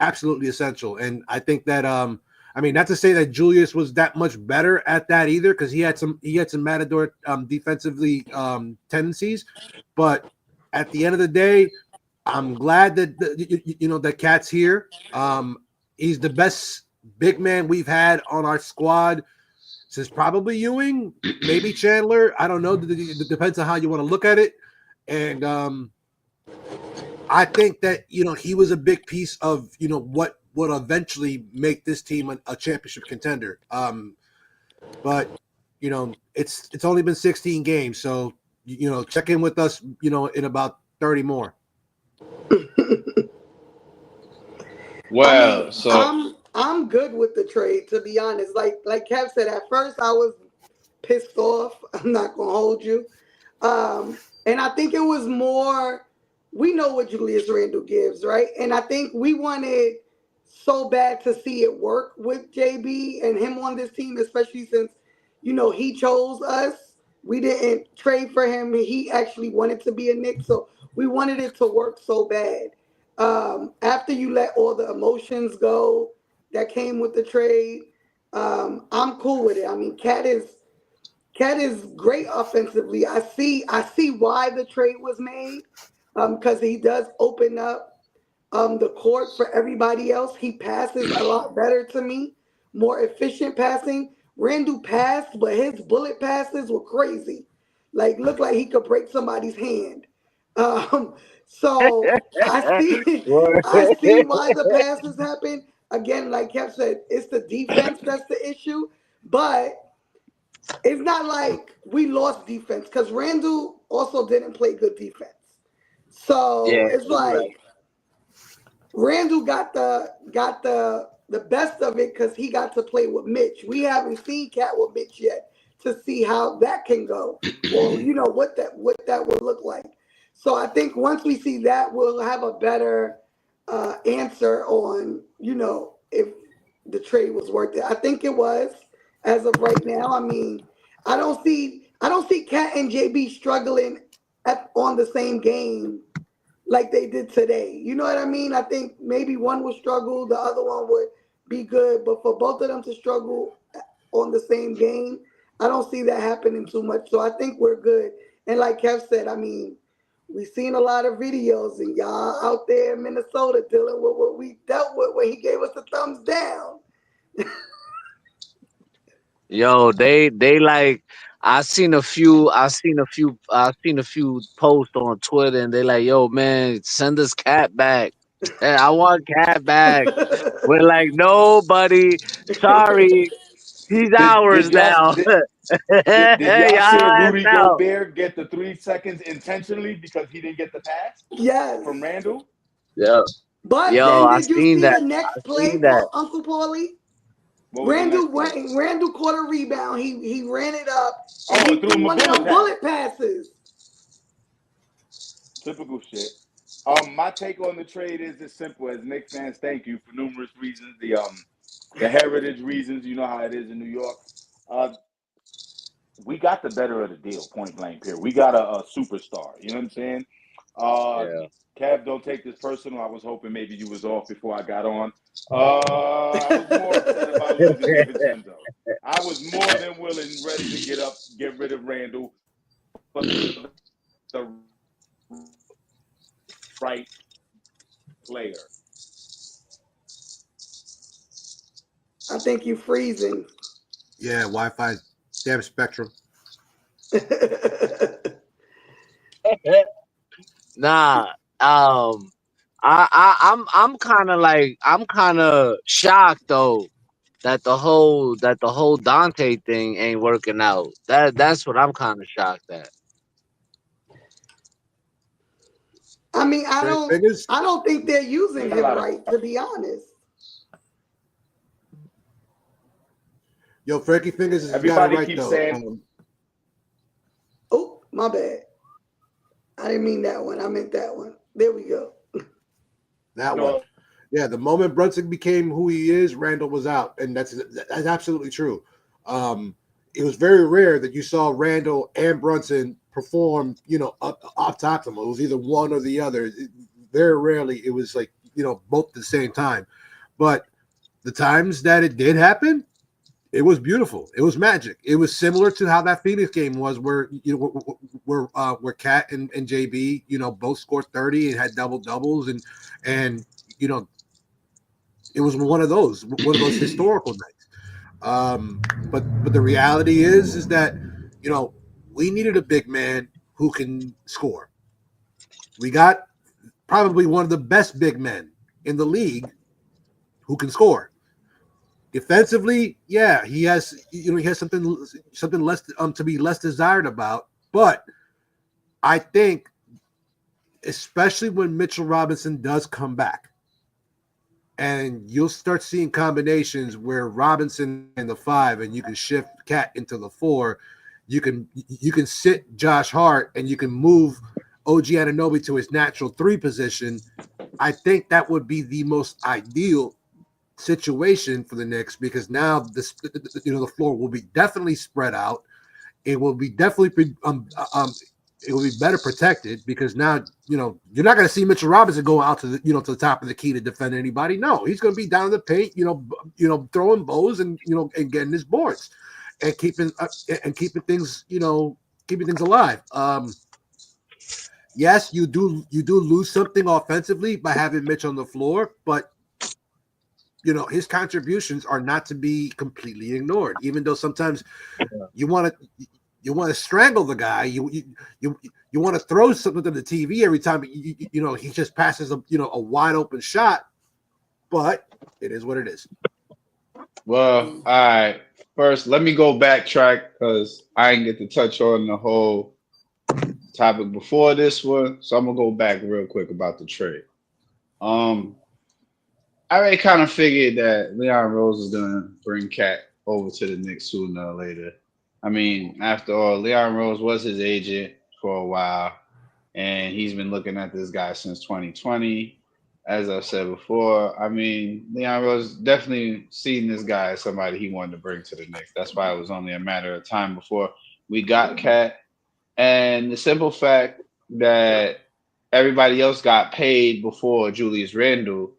absolutely essential. And I think that I mean, not to say that Julius was that much better at that either, because he had some matador defensively tendencies, but at the end of the day, I'm glad that that Cat's here. He's the best big man we've had on our squad since probably Ewing, maybe Chandler. I don't know. It depends on how you want to look at it. And I think that he was a big piece of what would eventually make this team a championship contender. But it's only been 16 games, so check in with us in about 30 more. Well, so I'm good with the trade, to be honest. Like Kev said, at first I was pissed off. I'm not gonna hold you. And I think it was more, we know what Julius Randle gives, right? And I think we wanted so bad to see it work with JB and him on this team, especially since, he chose us. We didn't trade for him. He actually wanted to be a Knick. So we wanted it to work so bad. After you let all the emotions go that came with the trade, I'm cool with it. I mean, Cat is great offensively. I see why the trade was made, because he does open up the court for everybody else. He passes a lot better to me, more efficient passing. Randall passed, but his bullet passes were crazy. Like looked like he could break somebody's hand. Um, so I see I see why the passes happen. Again, like Kev said, it's the defense that's the issue, but it's not like we lost defense because Randall also didn't play good defense. So Yeah, it's you're right. like Randall got the best of it because he got to play with Mitch. We haven't seen Cat with Mitch yet to see how that can go, or what that would look like. So I think once we see that, we'll have a better answer on if the trade was worth it. I think it was as of right now. I mean, I don't see Cat and JB struggling on the same game like they did today. You know what I mean? I think maybe one would struggle, the other one would be good, but for both of them to struggle on the same game, I don't see that happening too much. So I think we're good. And like Kev said, I mean, we've seen a lot of videos, and y'all out there in Minnesota dealing with what we dealt with when he gave us the thumbs down. Yo, they like I seen a few posts on Twitter and they like, yo man, send us Cat back. I want Cat back. We're like, no, buddy, sorry, he's Did ours y'all now. did y'all Y'all see ass Rudy out. Gobert get the 3 seconds intentionally because he didn't get the pass Yes. from Randall? Yo, But yo, then I did you seen see that. the I next play seen that. for Uncle Paulie? What was the Randall next play? went, Randall caught a rebound. He ran it up and Oh, he it threw threw him a one of bullet them pass. bullet passes. Typical shit. My take on the trade is as simple as Knicks fans. Thank you for numerous reasons. The heritage reasons. You know how it is in New York. Uh, we got the better of the deal, point blank. Here, we got a superstar. You know what I'm saying? Uh, Yeah. Kev, don't take this personal. I was hoping maybe you was off before I got on. I was more upset about losing DiVincenzo. I was more than willing, ready to get rid of Randall for the right player. I think you freezing. Yeah, Wi-Fi, damn Spectrum. Nah. Um. I'm kind of shocked though that the whole Dante thing ain't working out. That's what I'm kind of shocked at. I mean, I Frank don't Fingers. I don't think they're We using got a him lot of right, to be honest. Yo, Frankie Fingers, you got it everybody right keeps though. saying Oh, my bad. I didn't mean that one. I meant that one. There we go. That one. no, Yeah, the moment Brunson became who he is, Randall was out, and that's absolutely true. It was very rare that you saw Randall and Brunson perform, up top of them. It was either one or the other. Very rarely it was like both at the same time. But the times that it did happen, It was beautiful. It was magic. It was similar to how that Phoenix game was, where where Cat and JB, both scored 30 and had double doubles, and it was one of those historical nights. But the reality is that we needed a big man who can score. We got probably one of the best big men in the league who can score. Defensively, yeah, he has something less to be less desired about. But I think, especially when Mitchell Robinson does come back, and you'll start seeing combinations where Robinson in the 5 and you can shift Cat into the 4. You can sit Josh Hart and you can move OG Anunoby to his natural 3 position. I think that would be the most ideal situation for the Knicks, because now the floor will be definitely spread out. It will be definitely it will be better protected, because now you're not going to see Mitchell Robinson go out to the to the top of the key to defend anybody. No, he's going to be down in the paint, throwing bows and and getting his boards and keeping things keeping things alive. Yes, you do lose something offensively by having Mitch on the floor, but his contributions are not to be completely ignored. Even though sometimes you want to strangle the guy, you want to throw something to the TV every time he just passes a wide open shot. But it is what it is. Well, all right. First, let me go backtrack because I didn't get to touch on the whole topic before this one. So I'm gonna go back real quick about the trade. I already kind of figured that Leon Rose was gonna bring Cat over to the Knicks sooner or later. I mean, after all, Leon Rose was his agent for a while, and he's been looking at this guy since 2020. As I've said before, I mean, Leon Rose definitely seen this guy as somebody he wanted to bring to the Knicks. That's why it was only a matter of time before we got Cat. And the simple fact that everybody else got paid before Julius Randle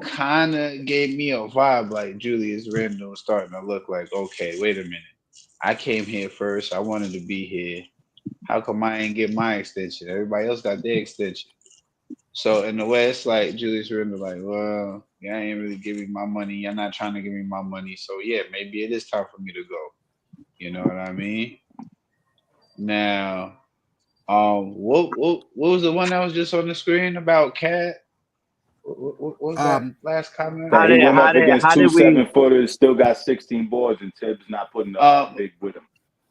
kind of gave me a vibe like Julius Randle was starting to look like, okay, wait a minute. I came here first. I wanted to be here. How come I ain't get my extension? Everybody else got their extension. So in a way, it's like Julius Randle, like, well, yeah, I ain't really giving my money. You're not trying to give me my money. So yeah, maybe it is time for me to go. You know what I mean? Now, what was the one that was just on the screen about Cat? What was that last comment? That he went up against how two did we? 7-footers, still got 16 boards, and Tibbs not putting up big with him.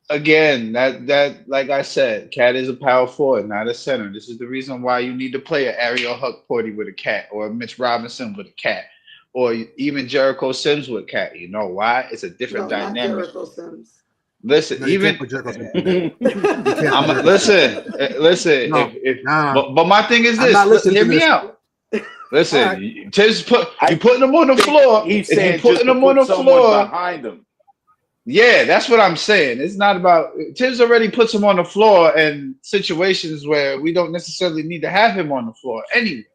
Again, that like I said, Cat is a power forward, not a center. This is the reason why you need to play an Ariel Huckporty with a Cat, or a Mitch Robinson with a Cat, or even Jericho Sims with Cat. You know why? It's a different No, not dynamic. Jericho Sims. Listen, No, you even can't put Jericho Sims in there. You can't put I'm Jericho listen, Sims. listen. No, But my thing is I'm not this. listening Hear to me this. out. Listen, All right. Tibbs you putting them on the floor. He's If saying you putting just to them on put the someone floor, behind him. yeah, that's what I'm saying. It's not about Tibbs already puts him on the floor in situations where we don't necessarily need to have him on the floor anyway.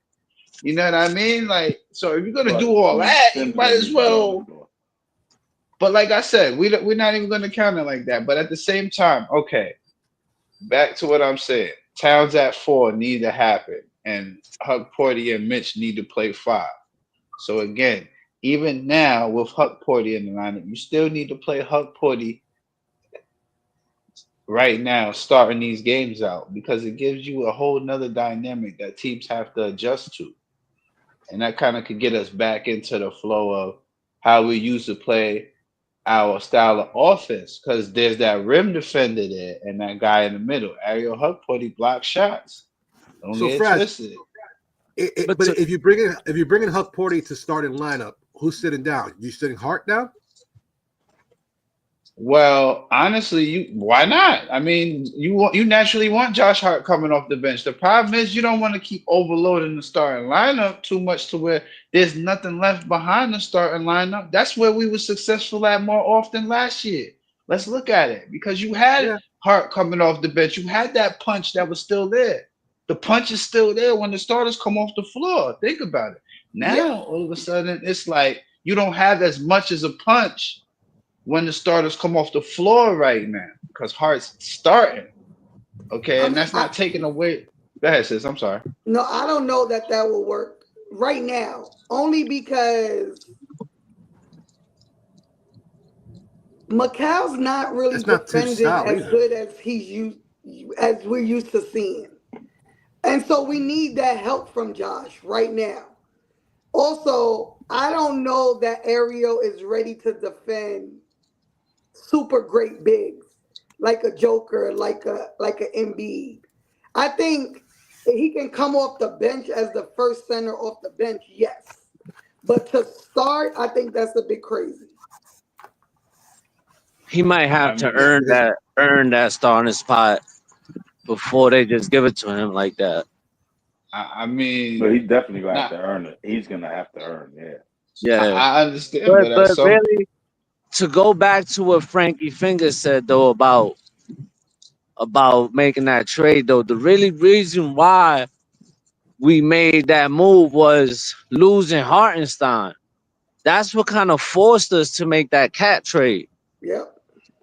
You know what I mean? Like, so if you're gonna do all that, you might as well. But like I said, we're not even gonna count it like that. But at the same time, okay, back to what I'm saying. Towns at 4 need to happen, and Huck Porty and Mitch need to play 5. So again, even now with Huck Porty in the lineup, you still need to play Huck Porty right now, starting these games out, because it gives you a whole nother dynamic that teams have to adjust to. And that kind of could get us back into the flow of how we used to play our style of offense, because there's that rim defender there and that guy in the middle. Ariel Huckporty blocks shots. Don't So get Fred, twisted. but if you bring in Huck Porty to starting lineup, who's sitting down? You sitting Hart down? Well, honestly, why not? I mean, you naturally want Josh Hart coming off the bench. The problem is you don't want to keep overloading the starting lineup too much to where there's nothing left behind the starting lineup. That's where we were successful at more often last year. Let's look at it, because you had Hart coming off the bench. You had that punch that was still there. The punch is still there when the starters come off the floor. Think about it. Now, all of a sudden, it's like you don't have as much as a punch when the starters come off the floor right now because Hart's starting. Okay, I and mean, that's not taking away. Go ahead, sis. I'm sorry. no, I don't know that will work right now, only because Macau's not really That's not Tibbs' defending style as either. good as as we're used to seeing, and so we need that help from Josh right now. Also, I don't know that Ariel is ready to defend super great bigs like a Joker, like a Embiid. I think he can come off the bench as the first center off the bench, yes. But to start, I think that's a bit crazy. He might I have to mean, Yeah, because earn that starting spot before they just give it to him like that. I But mean, he's definitely gonna have not. to earn it. He's gonna have to earn, yeah. Yeah, I understand, but at but some really, to go back to what Frankie Finger said though about making that trade though, the really reason why we made that move was losing Hartenstein. That's what kind of forced us to make that cat trade. Yep.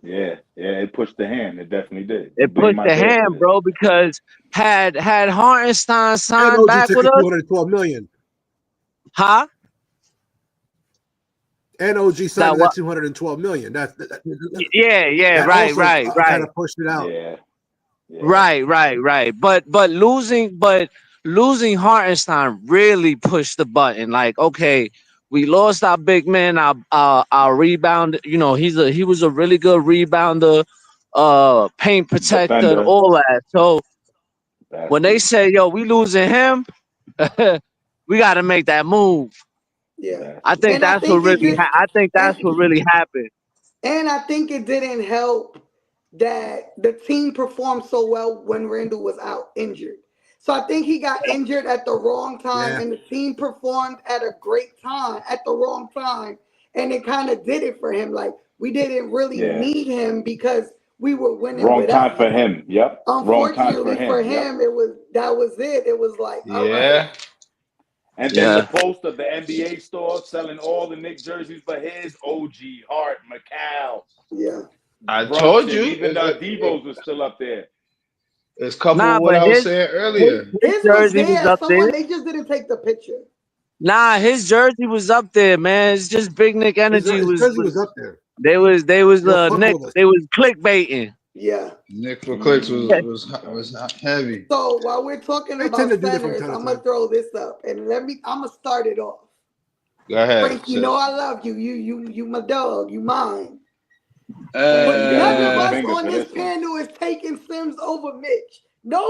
Yeah, yeah, it pushed the hand. It definitely did. You It blame pushed my the dad for hand, this. bro, because had Hartenstein and signed OG back took with it us, 212 million. huh? And OG signed That it at what? 212 million. Yeah, That right, also right, kind right. of pushed it out. Yeah, yeah. Right. But losing Hartenstein really pushed the button. Like, okay, we lost our big man, our rebound. You know, he was a really good rebounder, paint protector, and Defender, all that. So when they basket, say, "Yo, we losing him," we got to make that move. Yeah. I basket. think And I that's what think it really. did I think that's what and really happened. and I think it didn't help that the team performed so well when Randall was out injured. So I think he got injured at the wrong time, Yeah. and the team performed at a great time at the wrong time, and it kind of did it for him. Like we didn't really Yeah. need him because we were winning Wrong time without for him. him. Yep. Wrong time for Unfortunately for him. Yep. him, that was it. It was like, all right, yeah, And then the Yeah, post of the NBA store selling all the Knicks jerseys for his OG, Hart, McCall, yeah, I told Brunson, you. even Devos was still up there. It's coupled nah, with what but I was his saying his, earlier. his his was jersey was there. up there. Someone they just didn't take the picture. Nah, his jersey was up there, man. It's just Big Nick Energy His was, jersey was was up there. they was It was Nick fucking with us. they was clickbaiting. Yeah. Nick for clicks Mm-hmm. was heavy. So while we're talking They tend to about do that from centers, time to I'm gonna time. throw this up and I'm gonna start it off. Go ahead, Frank, you know sis. I love you. You my dog. You mine. Frankie, But you got to none lose of a us Uh, finger on for this this one. panel is taking Sims over Mitch.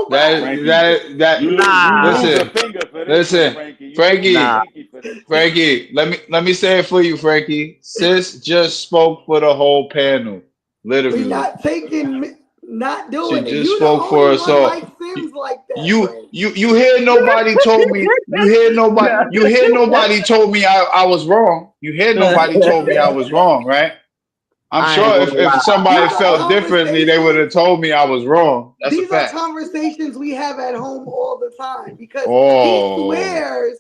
that Nobody. Frankie, that you Nah, lose a listen, finger for this one, listen, Frankie. You lose a nah. Frankie, pinky for this one. Frankie. Let me say it for you, Frankie. Sis just spoke for the whole panel, We literally. not taking, not She doing it. just You the spoke only for us one all. like Sims like that, You Frank. you hear nobody told me. You hear nobody told me I was wrong. You hear nobody told me I was wrong, right? I'm I ain't sure gonna if lie. These somebody are felt differently, they would conversations. have told me I was wrong. That's a These are fact. conversations we have at home all the time because he Oh, swears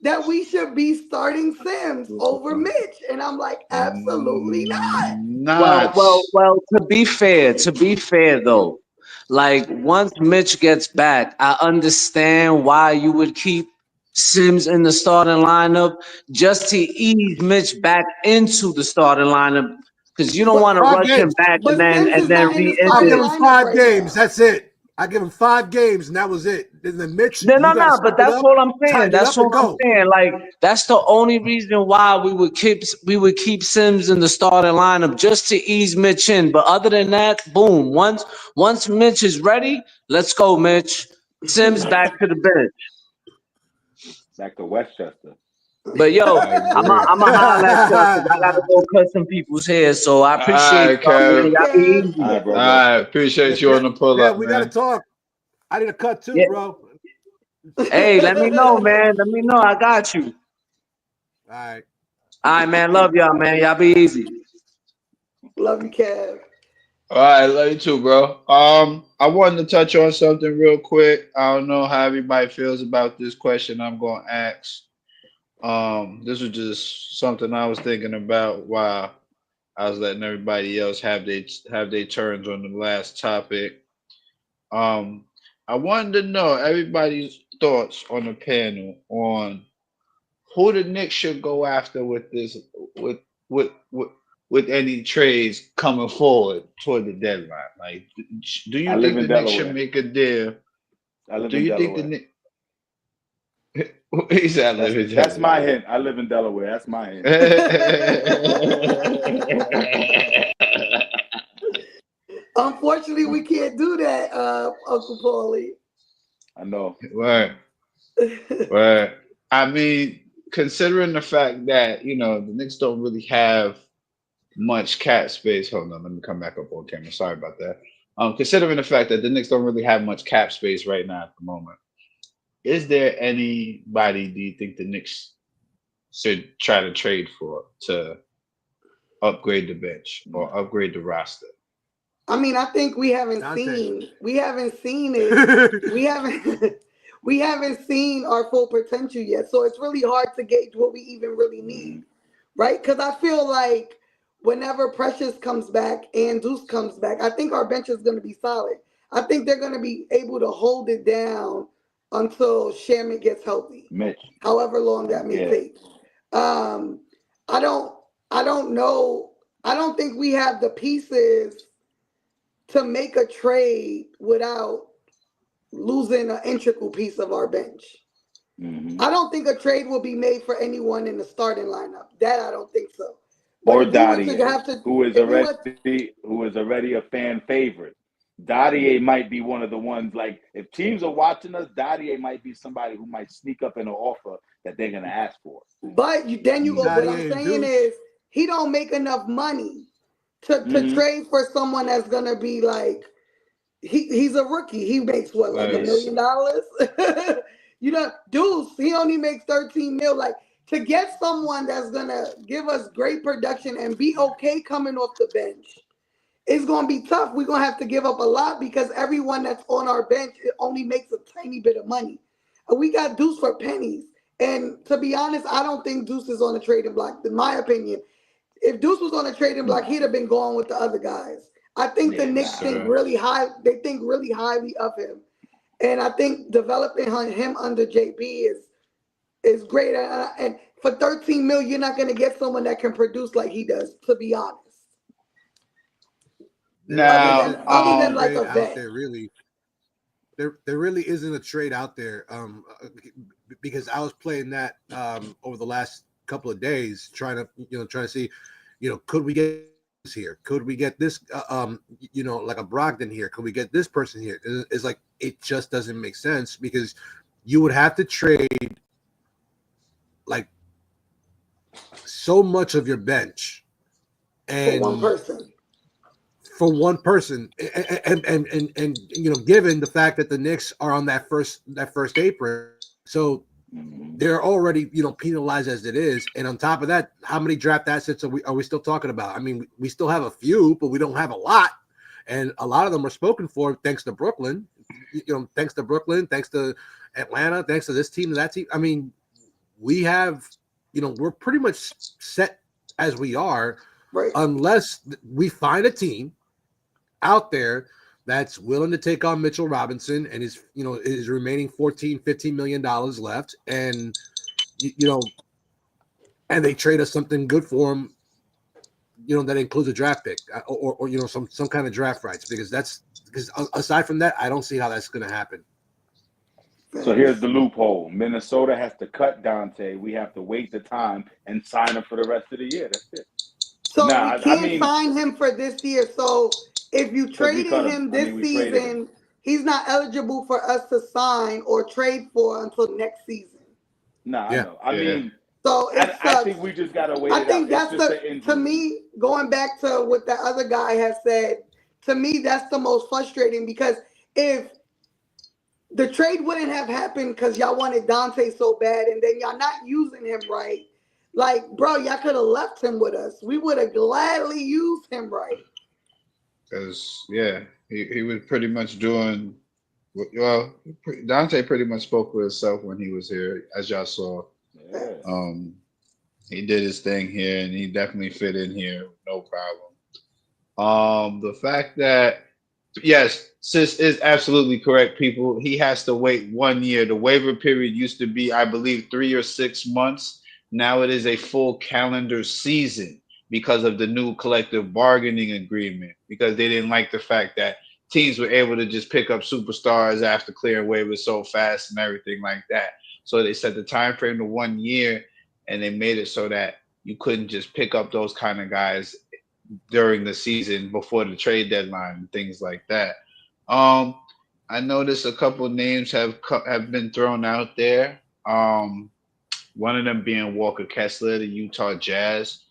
that we should be starting Sims over Mitch. And I'm like, absolutely not. not. Well. To be fair though, like once Mitch gets back, I understand why you would keep Sims in the starting lineup just to ease Mitch back into the starting lineup because you don't But want to 5 rush him games. back and but then Sims and is then not in the I starting give re-injure. him lineup 5 right games. now. That's it. I give him 5 games, and that was it. And then Mitch, No, you no, got to no. step But it that's up, all I'm saying. tighten it That's up, and all I'm go. saying. Like that's the only reason why we would keep Sims in the starting lineup just to ease Mitch in. But other than that, boom. Once Mitch is ready, let's go, Mitch. Sims back to the bench. Back to Westchester. But yo, I agree. I'm a holler at y'all because I gotta go cut some people's hair. So I All appreciate right, y'all, See man. Kev. you, Y'all be Kev. All easy. right, bro, All bro. right, Yeah, appreciate you on the pull Kev, up, we got to man. talk. I need a cut too, Yeah. bro. All Hey, let me know, man. Let me know. I got you. right. All right, man. Love y'all, man. Y'all be easy. Love you, Kev. All right, love you too, bro. I wanted to touch on something real quick. I don't know how everybody feels about this question I'm going to ask. This was just something I was thinking about while I was letting everybody else have their turns on the last topic. Um, I wanted to know everybody's thoughts on the panel on who the Knicks should go after with this with with with with any trades coming forward toward the deadline. Like, do I you live think in the Knicks should Delaware. make a deal? I live Do in you think the Delaware. Knicks? He said, "I live in That's my Delaware." hint. I live in Delaware. That's my hint. Unfortunately, we can't do that, Uncle Paulie. I know. Right, right. I mean, considering the fact that the Knicks don't really have much cap space. Hold on, let me come back up on camera. Sorry about that. Considering the fact that the Knicks don't really have much cap space right now at the moment, is there anybody do you think the Knicks should try to trade for to upgrade the bench or upgrade the roster? I mean, I think we haven't Dante. seen it. We haven't we haven't seen our full potential yet. So it's really hard to gauge what we even really need, right? Because I feel like whenever Precious comes back and Deuce comes back, I think our bench is going to be solid. I think they're going to be able to hold it down until Shamit gets healthy, Mitch. however long that may Yeah. take. Um, I don't, I don't know. I don't think we have the pieces to make a trade without losing an integral piece of our bench. Mm-hmm. I don't think a trade will be made for anyone in the starting lineup. That I don't think so. But Or if we were to Dottie, have to, who is if we were, already a fan favorite. Dottie might be one of the ones. Like, if teams are watching us, Dottie might be somebody who might sneak up in an offer that they're gonna ask for. but then you go. What I'm Nadia and saying Deuce. is, he don't make enough money to trade for someone that's gonna be like he's a rookie. He makes what, like $1 Nice. million? Deuce, he only makes 13 mil. Like, to get someone that's gonna give us great production and be okay coming off the bench, it's gonna be tough. We're gonna have to give up a lot because everyone that's on our bench it only makes a tiny bit of money. And we got Deuce for pennies. And to be honest, I don't think Deuce is on the trading block. In my opinion, if Deuce was on the trading block, he'd have been going with the other guys. I think the Knicks think really high. They think really highly of him, and I think developing him under JB is great. And for 13 mil, you're not going to get someone that can produce like he does. To be honest, Now, other than like trade a out vet. there really. There really isn't a trade out there because I was playing that over the last couple of days, trying to see, could we get this here? Could we get this, like a Brogdon here? Could we get this person here? It's like it just doesn't make sense because you would have to trade like so much of your bench and For one person. For one person, and given the fact that the Knicks are on that first apron, so they're already penalized as it is, and on top of that, how many draft assets are we still talking about? I mean, we still have a few, but we don't have a lot, and a lot of them are spoken for thanks to Brooklyn, thanks to Atlanta, thanks to this team and that team. I mean, we have, we're pretty much set as we are, right? Unless we find a team out there that's willing to take on Mitchell Robinson and his remaining $14-15 million left, and and they trade us something good for him, that includes a draft pick or some kind of draft rights, because aside from that, I don't see how that's going to happen. So here's the loophole: Minnesota has to cut Dante. We have to wait the time and sign him for the rest of the year. That's it. So we can't sign him for this year. So if you traded him this season, he's not eligible for us to sign or trade for until next season. I know. I mean, so I think we just gotta wait. I think that's to me, going back to what that other guy has said. To me, that's the most frustrating, because if the trade wouldn't have happened because y'all wanted Dante so bad, and then y'all not using him right. Like, bro, y'all could have left him with us. We would have gladly used him right. Because, he was pretty much doing, well, Dante pretty much spoke for himself when he was here, as y'all saw. Yeah. He did his thing here, and he definitely fit in here, no problem. The fact that yes, sis is absolutely correct, people. He has to wait 1 year. The waiver period used to be, I believe, 3 or 6 months. Now it is a full calendar season because of the new collective bargaining agreement. Because they didn't like the fact that teams were able to just pick up superstars after clearing waivers so fast and everything like that. So they set the time frame to 1 year, and they made it so that you couldn't just pick up those kind of guys during the season before the trade deadline and things like that. Um, I noticed a couple names have been thrown out there. One of them being Walker Kessler, the Utah Jazz.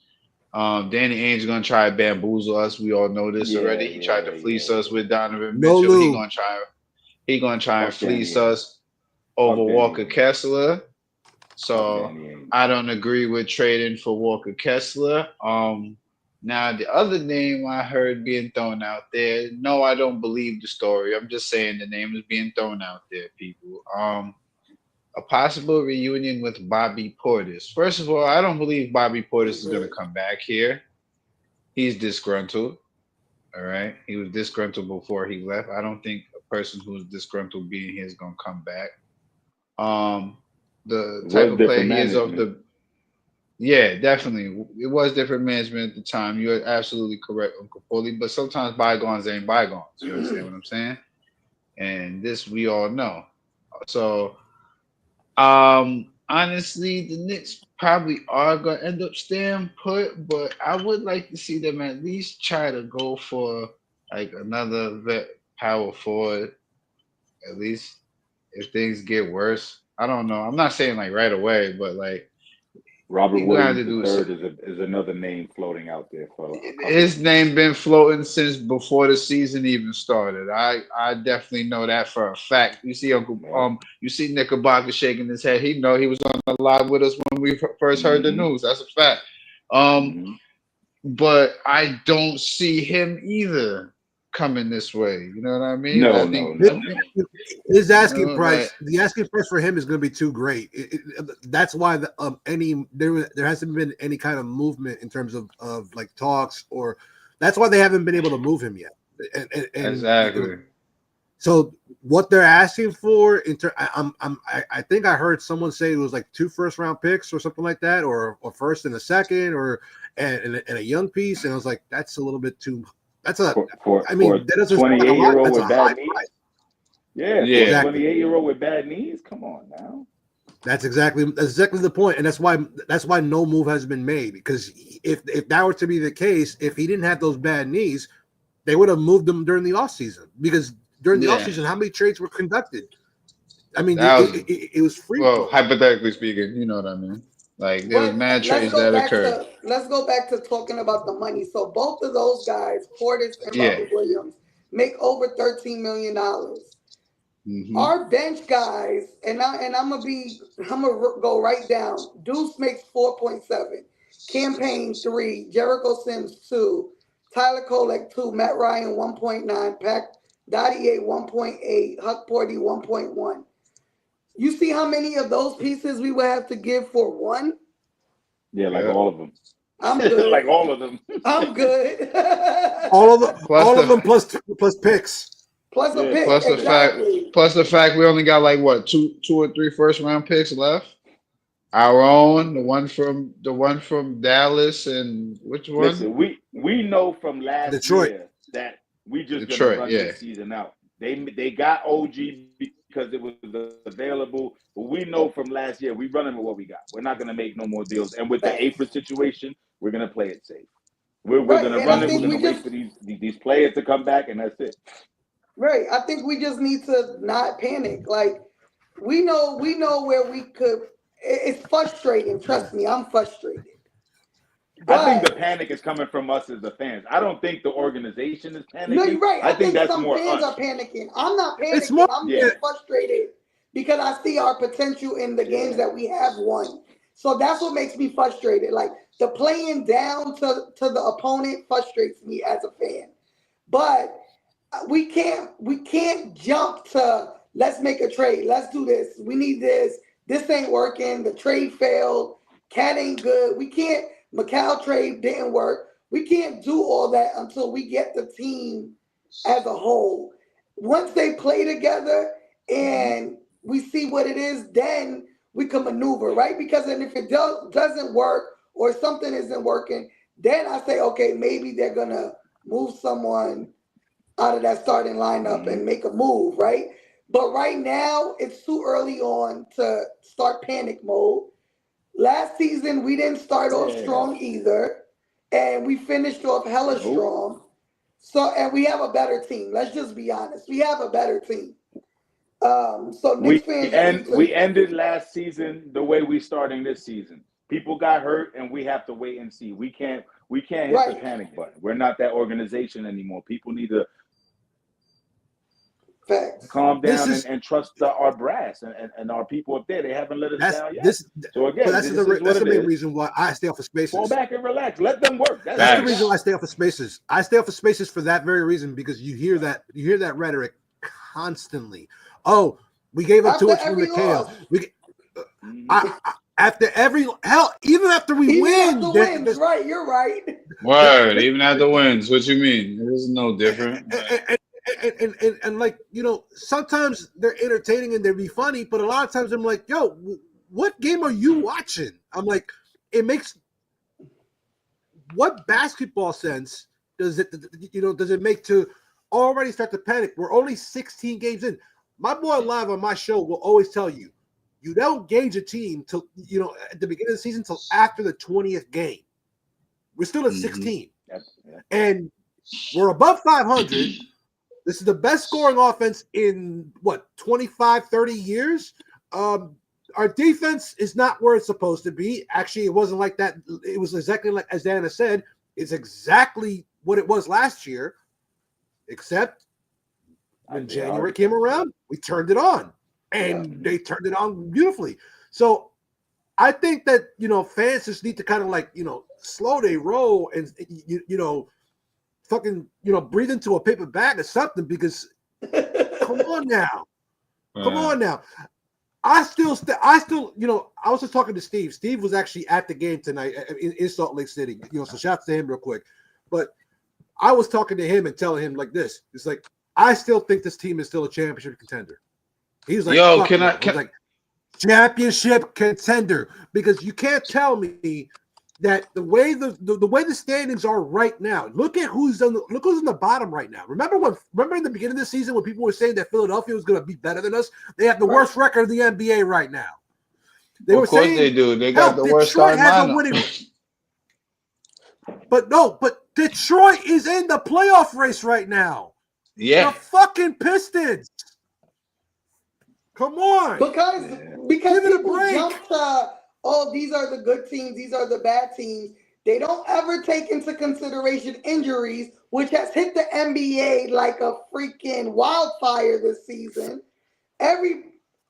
Danny Ainge gonna try to bamboozle us. We all know this already. He tried to fleece us with Donovan No Mitchell. He Lou. gonna try. He gonna try and Fuck Danny fleece Ainge. us over Fuck Danny Walker Ainge. Kessler. Fuck So Danny Ainge. I don't agree with trading for Walker Kessler. Now the other name I heard being thrown out there. No, I don't believe the story. I'm just saying the name is being thrown out there, people. A possible reunion with Bobby Portis. First of all, I don't believe Bobby Portis is going to come back here. He's disgruntled. All right. He was disgruntled before he left. I don't think a person who's disgruntled being here is going to come back. The It type was of player different he is of management. the. Yeah, definitely. It was different management at the time. You're absolutely correct, Uncle Foley. But sometimes bygones ain't bygones. You understand what I'm saying? And this we all know. So honestly, the Knicks probably are gonna end up staying put, but I would like to see them at least try to go for like another vet power forward, at least if things get worse. I don't know. I'm not saying like right away, but like Robert you're gonna have to Williams do III something. is another name floating out there for a couple His teams. name been floating since before the season even started. I definitely know that for a fact. You see Uncle Yeah. you see Knickerbocker shaking his head. He know he was on the live with us when we first heard the Mm-hmm. news. That's a fact. Um, Mm-hmm. but I don't see him either coming this way. You know what I mean? No, I no, think His, no. his you asking know, like price, the asking price for him is going to be too great. That's why there hasn't been any kind of movement in terms of like talks, or that's why they haven't been able to move him yet. And exactly. so what they're asking for, I think I heard someone say it was like 2 first-round picks or something like that, or first and a second, or and a young piece, and I was like, that's a little bit too. That's a. For I for a mean, that doesn't sound like a lot. 28-year-old That's a with high bad knees. price. Yeah, for a Yeah. Exactly. 28-year-old with bad knees. Come on now. That's exactly the point, and that's why no move has been made. Because if that were to be the case, if he didn't have those bad knees, they would have moved him during the offseason. Because during the Yeah. offseason, how many trades were conducted? I mean, Thousands. it was free Well, flow. hypothetically speaking, you know what I mean. Like there was But mad trades that occurred. let's go back to talking about the money. So both of those guys, Portis and Yeah. Bobby Williams, make over $13 million. Hmm. Our bench guys, I'm gonna go right down. Deuce makes 4.7, Campaign 3, Jericho Sims 2, Tyler Kolek 2, Matt Ryan 1.9, Pack Dottie 1.8, Huck Porty 1.1. You see how many of those pieces we would have to give for one? Yeah, like Yeah. all of them. I'm good. Like all of them. I'm good. Plus All of the them plus picks. Plus a Yeah, pick, plus plus the picks. fact exactly. plus the fact we only got like what two or three first round picks left. Our own, the one from Dallas, and which one? Listen, we know from last Detroit. year that we just gonna Detroit. run Yeah. this season out. They got OG because it was available, but we know from last year we running with what we got. We're not gonna make no more deals. And with the Thanks. April situation, we're gonna play it safe. We're Right. gonna And I run it. We're think gonna we wait just for these players to come back, and that's it. right. I think we just need to not panic. Like we know where we could. It's frustrating. Trust me, I'm frustrated. I think the But panic is coming from us as the fans. I don't think the organization is no, panicking. you're right. I I think think that's some more fans us. are panicking. I'm not It's panicking. more. I'm Yeah, just frustrated because I see our potential in the games yeah. that we have won. So that's what makes me frustrated. Like the playing down to the opponent frustrates me as a fan. But we can't jump to let's make a trade. Let's do this. We need this. This ain't working. The trade failed. Cat ain't good. We can't. Macau trade didn't work. We can't do all that until we get the team as a whole. Once they play together and we see what it is, then we can maneuver, right? Because then if it doesn't work or something isn't working, then I say, okay, maybe they're gonna move someone out of that starting lineup and make a move, right? But right now, it's too early on to start panic mode. Last season, we didn't start off strong either, and we finished off hella strong. So, and we have a better team. Let's just be honest. We have a better team. So Knicks fans we ended last season the way we starting this season. People got hurt, and we have to wait and see. We can't hit the panic button. We're not that organization anymore. People need to calm down and trust our brass and our people up there. They haven't let us down yet. So again, that's the main reason why I stay off of Spaces. Fall back and relax. Let them work. That's the reason why I stay off of Spaces. I stay off of Spaces for that very reason, because you hear that rhetoric constantly. Oh, we gave up too much from Mikhail. After every even after we win, right? You're right. Word, even after wins. What you mean? It is no different. And like, you know, sometimes they're entertaining and they'll be funny, but a lot of times I'm like, yo, what game are you watching? I'm like, it makes what basketball sense does it make to already start to panic? We're only 16 games in. My boy live on my show will always tell you, you don't gauge a team till, you know, at the beginning of the season till after the 20th game. We're still at 16. And we're above 500. This is the best scoring offense in, 25, 30 years? Our defense is not where it's supposed to be. Actually, it wasn't like that. It was exactly like, as Dana said, it's exactly what it was last year, except when January came around, we turned it on. And they turned it on beautifully. So I think that, you know, fans just need to kind of like, you know, slow their roll and, you know, fucking, you know, breathe into a paper bag or something, because come on now. Come on now. I still, you know, I was just talking to Steve. Steve was actually at the game tonight in Salt Lake City, you know, so shout out to him real quick. But I was talking to him and telling him like this. It's like, I still think this team is still a championship contender. He's like, yo, can I like championship contender, because you can't tell me that the way the way the standings are right now. Look who's in the bottom right now. Remember in the beginning of the season when people were saying that Philadelphia was going to be better than us? They have the worst record of the NBA right now. Of course they do. They got the worst starting lineup. But Detroit is in the playoff race right now. Yeah, the fucking Pistons. Come on. Because people jump to, oh, these are the good teams, these are the bad teams. They don't ever take into consideration injuries, which has hit the NBA like a freaking wildfire this season.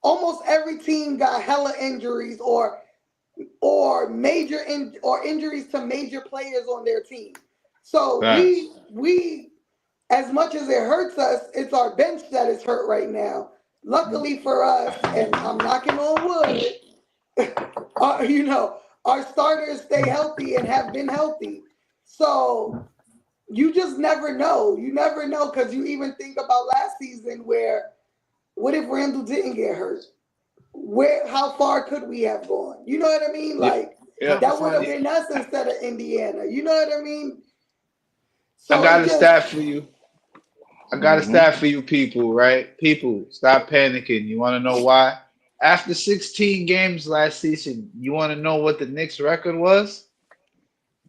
Almost every team got hella injuries or injuries to major players on their team. So we as much as it hurts us, it's our bench that is hurt right now. Luckily for us, and I'm knocking on wood, you know, our starters stay healthy and have been healthy. So you just never know. You never know, because you even think about last season where, what if Randall didn't get hurt? How far could we have gone? You know what I mean? Like, that would have been us instead of Indiana. You know what I mean? So I got a stat for you. I got a stat for you people, right? People, stop panicking. You want to know why? After 16 games last season, you want to know what the Knicks record was?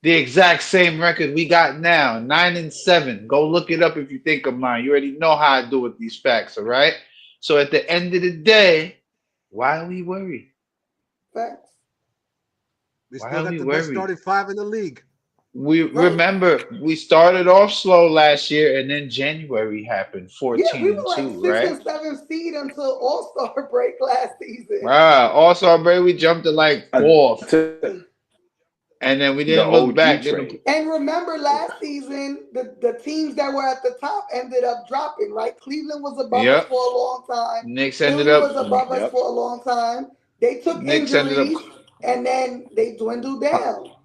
The exact same record we got now, 9-7. Go look it up if you think of mine. You already know how I do with these facts, all right? So at the end of the day, why are we worried? Facts. We still got the best starting five in the league. Remember, we started off slow last year, and then January happened, 14-2, we were like 6 right? and 7 seed until All-Star break last season. Wow, All-Star break, we jumped to like 4th. And then we didn't look back. And remember last season, the teams that were at the top ended up dropping, right? Cleveland was above us for a long time. Knicks Philly was above us for a long time. They took injuries, and then they dwindled down.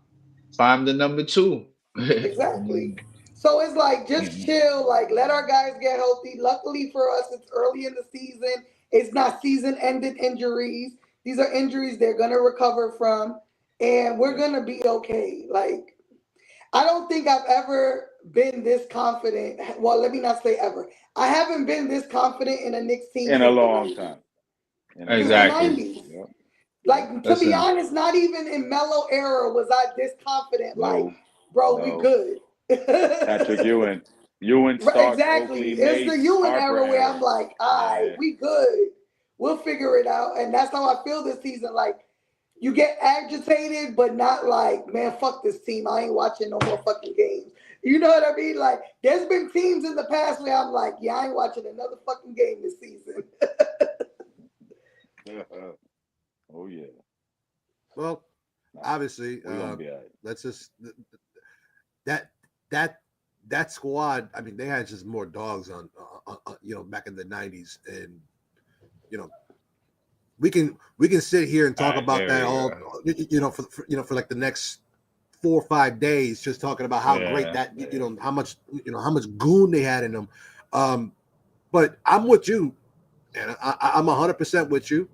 Climbed to number 2. Exactly. So it's like just chill, like let our guys get healthy. Luckily for us, it's early in the season. It's not season-ended injuries. These are injuries they're gonna recover from, and we're gonna be okay. Like I don't think I've ever been this confident. Well, let me not say ever. I haven't been this confident in a Knicks team In a since the long 90s. time. In a Since the long time. Exactly. 90s. Yep. Yep. Like to be Listen, honest, not even in Mellow era was I this confident. Like, No. bro, we No. good. Patrick Ewing. Ewing, Right, Starks, exactly. Oakley, It's the Mace, Ewan Harper era where era. I'm like, all right, Yeah. we good. We'll figure it out. And that's how I feel this season. Like, you get agitated, but not like, man, fuck this team. I ain't watching no more fucking games. You know what I mean? Like, there's been teams in the past where I'm like, yeah, I ain't watching another fucking game this season. Oh yeah. Well, Nah, obviously, we're gonna be all right. let's just that that that squad. I mean, they had just more dogs on, back in the '90s, and you know, we can sit here and all talk right, about there that we all, go. for like the next 4 or 5 days, just talking about how great Yeah, that how much goon they had in them. But I'm with you, and I'm 100% with you.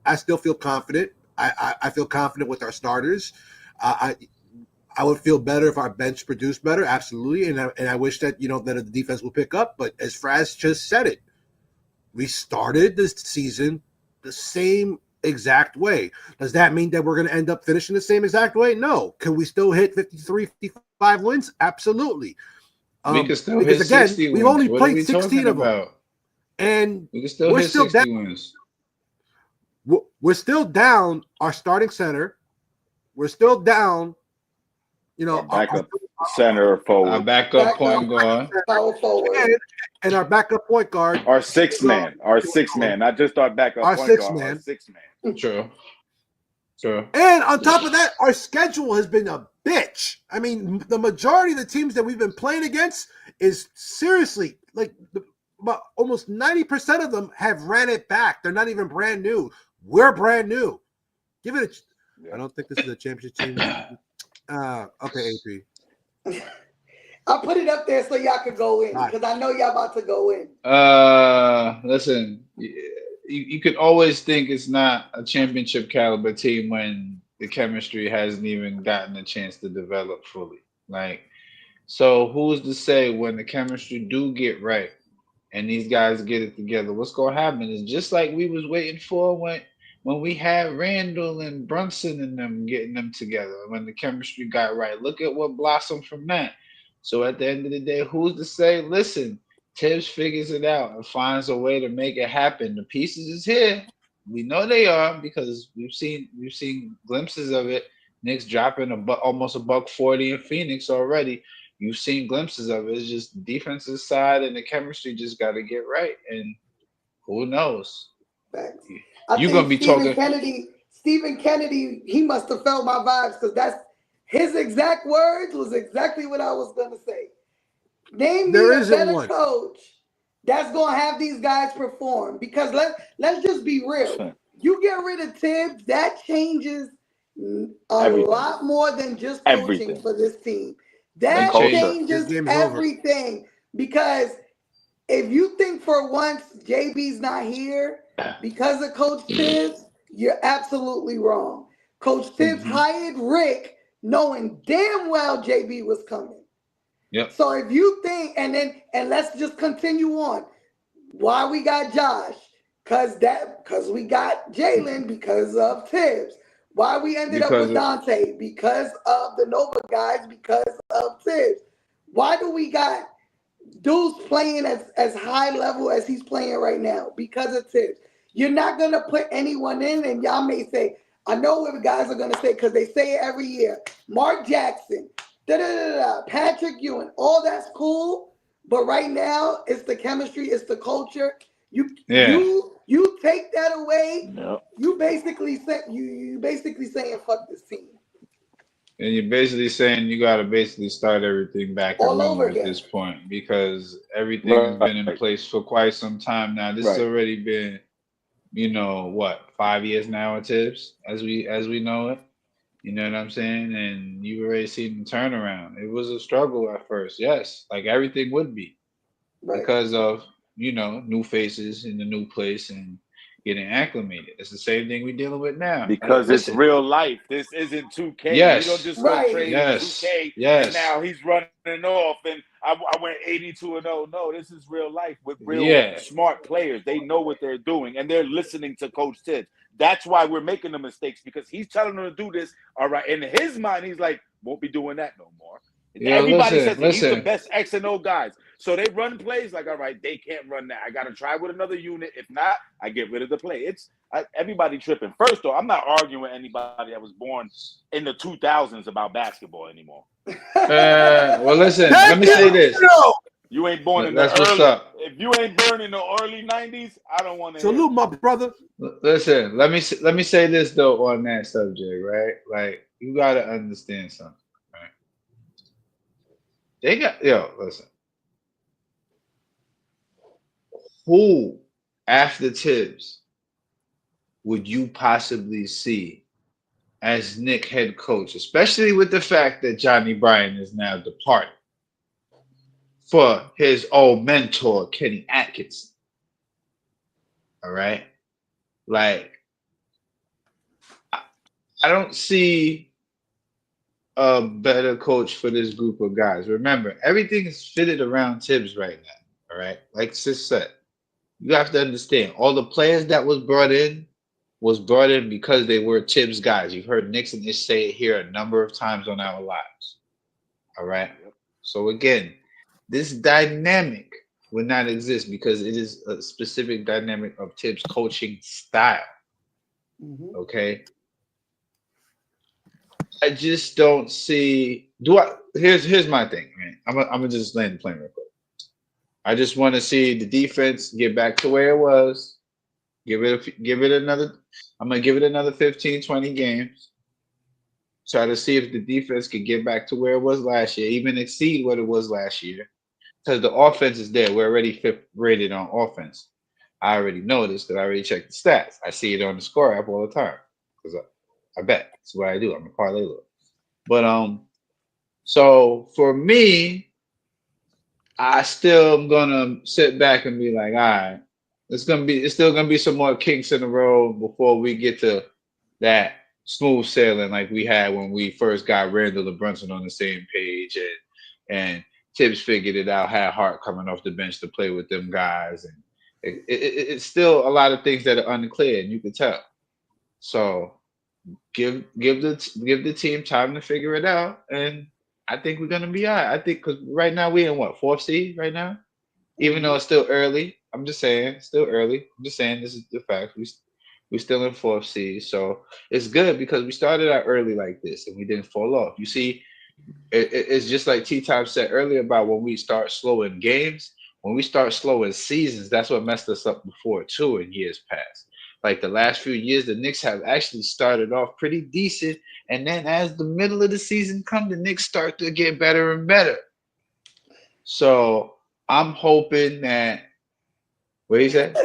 I still feel confident. I feel confident with our starters. I would feel better if our bench produced better, absolutely, and I wish that that the defense would pick up. But as Fraz just said it, we started this season the same exact way. Does that mean that we're going to end up finishing the same exact way? No. Can we still hit 53, 55 wins? Absolutely. we could still Because hit again, 60 we've wins. only What are played we 16 talking of them, about? and We can still we're hit still down. 60 wins. We're still down our starting center. We're still down. Our Our backup center Our forward. backup point Backup, guard. power forward. and our backup point guard. Our sixth man. Our sixth man. Not just our backup Our point sixth guard. Our man. sixth man. True. True. And on top of that, our schedule has been a bitch. I mean, the majority of the teams that we've been playing against is seriously like about almost 90% of them have ran it back. They're not even brand new. We're brand new. Give it a. Yeah. I don't think this is a championship team. Okay, AP. I put it up there so y'all could go in because I know y'all about to go in. Listen, you could always think it's not a championship caliber team when the chemistry hasn't even gotten a chance to develop fully. Like, so who's to say when the chemistry do get right and these guys get it together, what's gonna happen is just like we was waiting for when we had Randall and Brunson and them getting them together when the chemistry got right. Look at what blossomed from that. So at the end of the day, who's to say, listen, Tibbs figures it out and finds a way to make it happen. The pieces is here. We know they are because we've seen glimpses of it. Knicks dropping almost a buck 40 in Phoenix already. You've seen glimpses of it. It's just the defensive side and the chemistry just got to get right. And who knows? Facts. I You're gonna think be talking. Stephen Kennedy, he must have felt my vibes because that's his exact words was exactly what I was gonna say. Name me There a isn't better one. coach that's gonna have these guys perform. Because let's just be real. You get rid of Tibbs, that changes a Everything. lot more than just coaching Everything. for this team. The That culture. This changes game is over. everything because if you think for once JB's not here because of Coach Tibbs, you're absolutely wrong. Coach Tibbs hired Rick knowing damn well JB was coming. Yep. So if you think, and let's just continue on. Why we got Josh? Because we got Jalen because of Tibbs. Why we ended up Because with Dante? Because of the Nova guys, because of Tibbs. Why do we got dudes playing as high level as he's playing right now? Because of Tibbs. You're not going to put anyone in, and y'all may say, I know what the guys are going to say because they say it every year. Mark Jackson, Patrick Ewing, all that's cool, but right now it's the chemistry, it's the culture. You take that away, Yep. you basically saying fuck this team. And you're basically saying you got to basically start everything back at All over Rumor at again. this point because everything has been in place for quite some time now. This has already been, what, 5 years now at Tibbs as we know it. You know what I'm saying? And you already seen the turnaround. It was a struggle at first, yes, like everything would be Right. because of new faces in the new place and getting acclimated. It's the same thing we're dealing with now. Because it's Listen, real life. This isn't 2K. You don't yes, just go Right. trade in yes, 2K and yes, now he's running off and I went 82-0. No, this is real life with real yeah. smart players. They know what they're doing and they're listening to Coach Tibbs. That's why we're making the mistakes because he's telling them to do this. All right. In his mind, he's like, won't be doing that no more. Yo, Everybody listen, says it. He's the listen. best X and O guys. So they run plays like, all right, they can't run that. I got to try with another unit. If not, I get rid of the play. Everybody tripping. First, though, I'm not arguing with anybody that was born in the 2000s about basketball anymore. Well, listen. Let me say this. You ain't born in the That's what's early. up. If you ain't born in the early 90s, I don't want to hear. Salute, my brother. Listen. Let me say this though on that subject, right? Like you gotta understand something, right? Listen. Who after Tibbs would you possibly see as Nick head coach, especially with the fact that Johnny Bryan is now departed for his old mentor, Kenny Atkinson. All right. Like, I don't see a better coach for this group of guys. Remember, everything is fitted around Tibbs right now. All right. Like Sis said, you have to understand all the players that was brought in because they were Tibbs guys. You've heard Knicks and Ish say it here a number of times on our lives. All right. So again, this dynamic would not exist because it is a specific dynamic of Tibbs' coaching style. Mm-hmm. Okay. I just don't see. Here's my thing, man. I'm gonna just land the plane real quick. I just want to see the defense get back to where it was. Give it another. I'm gonna give it another 15, 20 games. Try to see if the defense could get back to where it was last year, even exceed what it was last year. Because the offense is there. We're already fifth rated on offense. I already know this because I already checked the stats. I see it on the score app all the time because I bet that's what I do. I'm a parlay lord. But so for me, I still am gonna sit back and be like, all right, it's still gonna be some more kinks in the road before we get to that smooth sailing like we had when we first got Randall and Brunson on the same page and Tibbs figured it out, had Hart coming off the bench to play with them guys, and it's still a lot of things that are unclear, and you can tell. So give the team time to figure it out, and I think we're gonna be all right. I think because right now we're in what, fourth seed right now, even though it's still early. I'm just saying, still early. I'm just saying this is the fact. We're still in fourth seed, so it's good because we started out early like this and we didn't fall off. You see, it's just like T-Time said earlier about when we start slow in games, when we start slow in seasons, that's what messed us up before too in years past. Like the last few years, the Knicks have actually started off pretty decent, and then as the middle of the season comes, the Knicks start to get better and better. So I'm hoping that. What he said?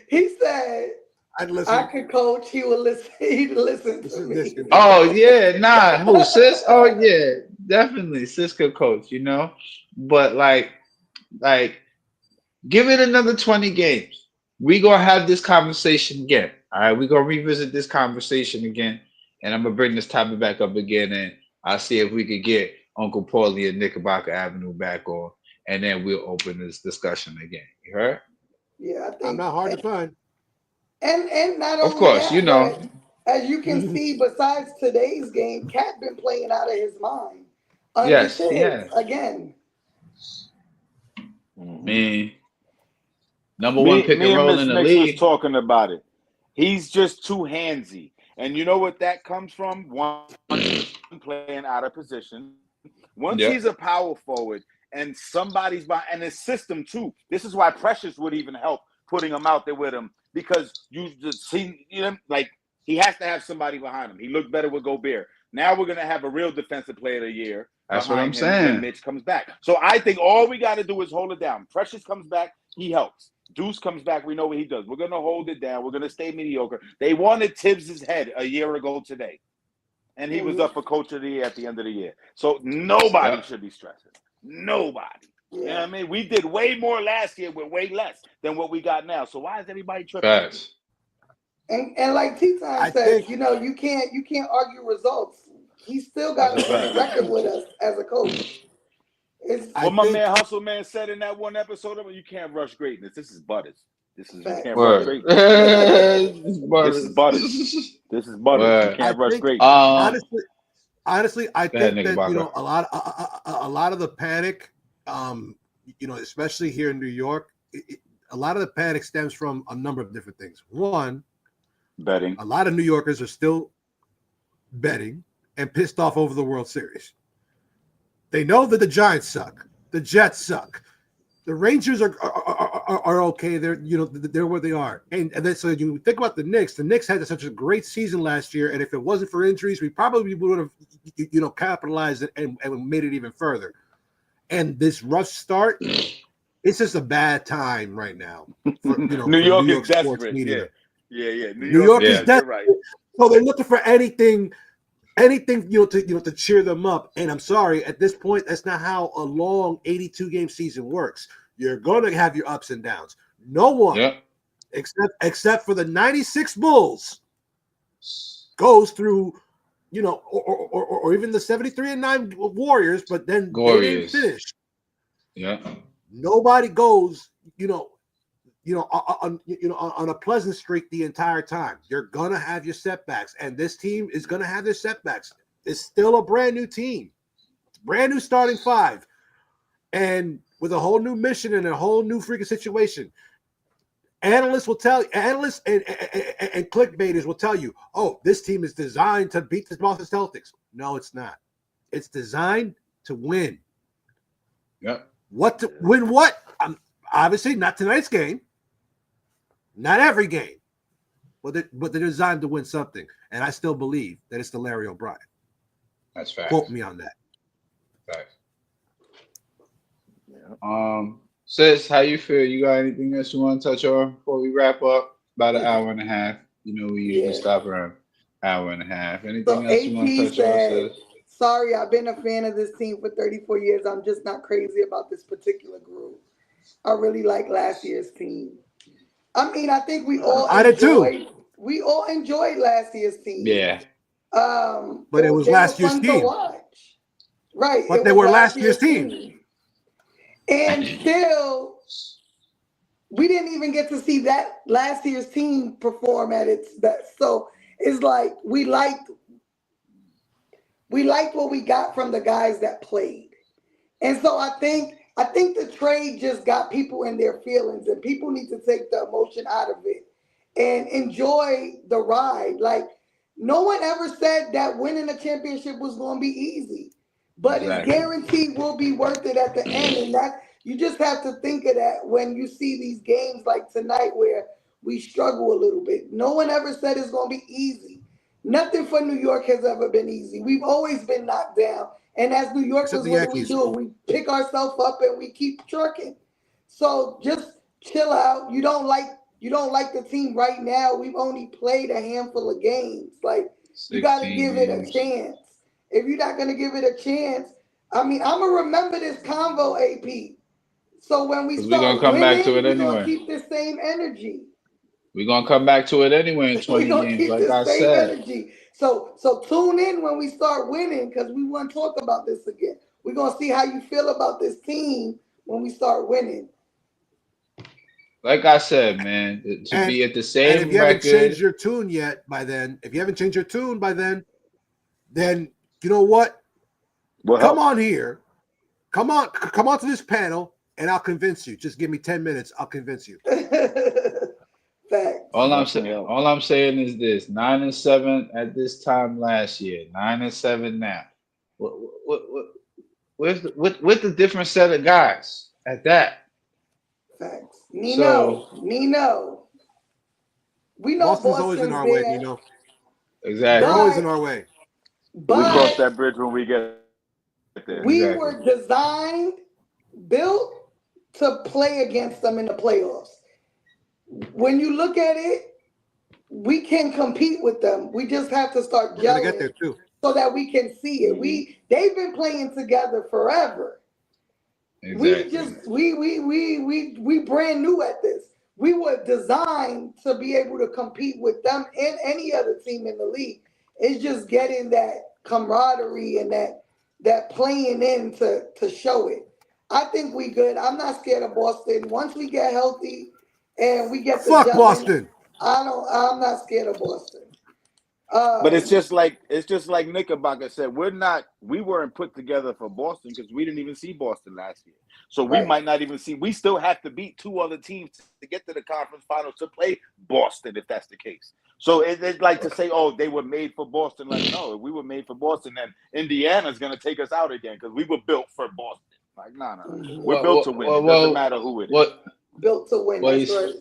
He said I'd I listen. could coach. He would listen. He'd listen to me. Listen. Oh yeah, nah, who sis? Oh yeah, definitely sis could coach, But like give it another 20 games. We gonna have this conversation again. All right, we gonna revisit this conversation again, and I'm gonna bring this topic back up again, and I'll see if we could get Uncle Paulie and Knickerbocker Avenue back on, and then we'll open this discussion again. You heard? Yeah, I think I'm not hard to find. And not Of only course, that, but as you can see, besides today's game, Cat been playing out of his mind under Yes, he Tibbs has. again. Me, number one Me, pick and me and roll Miss in the Mix was league. talking about it. He's just too handsy. And you know what that comes from? One, playing out of position. Once Yep. he's a power forward and somebody's by, and his system too. This is why Precious would even help putting him out there with him because you just see, like he has to have somebody behind him. He looked better with Gobert. Now we're gonna have a real defensive player of the year That's what I'm behind him when saying. Mitch comes back. So I think all we got to do is hold it down. Precious comes back, he helps. Deuce comes back, we know what he does. We're gonna hold it down. We're gonna stay mediocre. They wanted Tibbs' head a year ago today. and he was up for Coach of the Year at the end of the year. So nobody should be stressing. Nobody. You know what I mean? We did way more last year with way less than what we got now. So why is everybody tripping? Facts. And like T-Time says, you know, you can't argue results. He still got a winning record with us as a coach. What my man Hustle Man said in that one episode of it, you can't rush greatness. This is Butters. This is you can't rush greatness. This is Butters. This is Butters. You can't rush greatness. Honestly, I think that you know a lot of the panic, you know, especially here in New York, a lot of the panic stems from a number of different things. One, betting. A lot of New Yorkers are still betting and pissed off over the World Series. They know that the Giants suck, the Jets suck, the Rangers are okay. They're where they are, and then so you think about the Knicks. The Knicks had such a great season last year, and if it wasn't for injuries, we probably would have capitalized it and made it even further. And this rough start, it's just a bad time right now. For, New York is desperate. Media. Yeah. New York is desperate. Right. So they're looking for anything to cheer them up. And I'm sorry, at this point, that's not how a long 82-game season works. You're going to have your ups and downs. No one, except for the 96 Bulls, goes through, or even the 73-9 Warriors, but then they didn't finish. Yeah. Nobody goes, on a pleasant streak the entire time. You're gonna have your setbacks, and this team is gonna have their setbacks. It's still a brand new team, brand new starting five, and with a whole new mission and a whole new freaking situation. Analysts and clickbaiters will tell you, "Oh, this team is designed to beat the Boston Celtics." No, it's not. It's designed to win. Yeah. What to win? What? Obviously, not tonight's game. Not every game, but they're designed to win something, and I still believe that it's the Larry O'Brien. That's fact. Quote me on that. Fact. Yeah. Sis, how you feel? You got anything else you want to touch on before we wrap up? About an hour and a half. We usually stop around hour and a half. Anything else you want to touch on, sis? Sorry, I've been a fan of this team for 34 years. I'm just not crazy about this particular group. I really like last year's team. I mean, I think we all enjoyed last year's team. Yeah. But it was last year's team. To watch. Right. But they were last year's team. And still, we didn't even get to see that last year's team perform at its best. So it's like we liked what we got from the guys that played. And so I think the trade just got people in their feelings, and people need to take the emotion out of it and enjoy the ride. Like, no one ever said that winning a championship was going to be easy, but it's guaranteed will be worth it at the end. And that you just have to think of that when you see these games like tonight where we struggle a little bit. No one ever said it's going to be easy. Nothing for New York has ever been easy. We've always been knocked down. And as New Yorkers, what do we do? We pick ourselves up and we keep trucking. So just chill out. You don't like the team right now. We've only played a handful of games. Like, you got to give it a chance. If you're not going to give it a chance, I mean, I'm going to remember this convo, AP. So when we start gonna come back to it we're anyway. going to keep the same energy. We're going to come back to it anyway in 20 games, like I said. Energy. So tune in when we start winning, because we want to talk about this again. We're going to see how you feel about this team when we start winning. Like I said, man, to be at the same and if you record. haven't changed your tune yet by then, then you know what? Come on here. Come on to this panel, and I'll convince you. Just give me 10 minutes. I'll convince you. Facts. All I'm saying is this: 9-7 at this time last year, 9-7 now. With the different set of guys at that. Facts. Nino. We know Boston's always in our way, Nino. Exactly. They're always in our way. We cross that bridge when we get there. We were built to play against them in the playoffs. When you look at it, we can compete with them. We just have to start gelling. We're gonna get there too. so that we can see it. They've been playing together forever. Exactly. We brand new at this. We were designed to be able to compete with them and any other team in the league. It's just getting that camaraderie and that playing in to show it. I think we good. I'm not scared of Boston. Once we get healthy and we get the Fuck gelling, Boston. I'm not scared of Boston. But it's just like Knickerbocker said. We weren't put together for Boston because we didn't even see Boston last year. So we might not even see. We still have to beat two other teams to get to the conference finals to play Boston, if that's the case. So it's like to say, oh, they were made for Boston. Like, no, if we were made for Boston, then Indiana's going to take us out again because we were built for Boston. Like, no. We're built to win. It doesn't matter who it is. Built to win. That's right.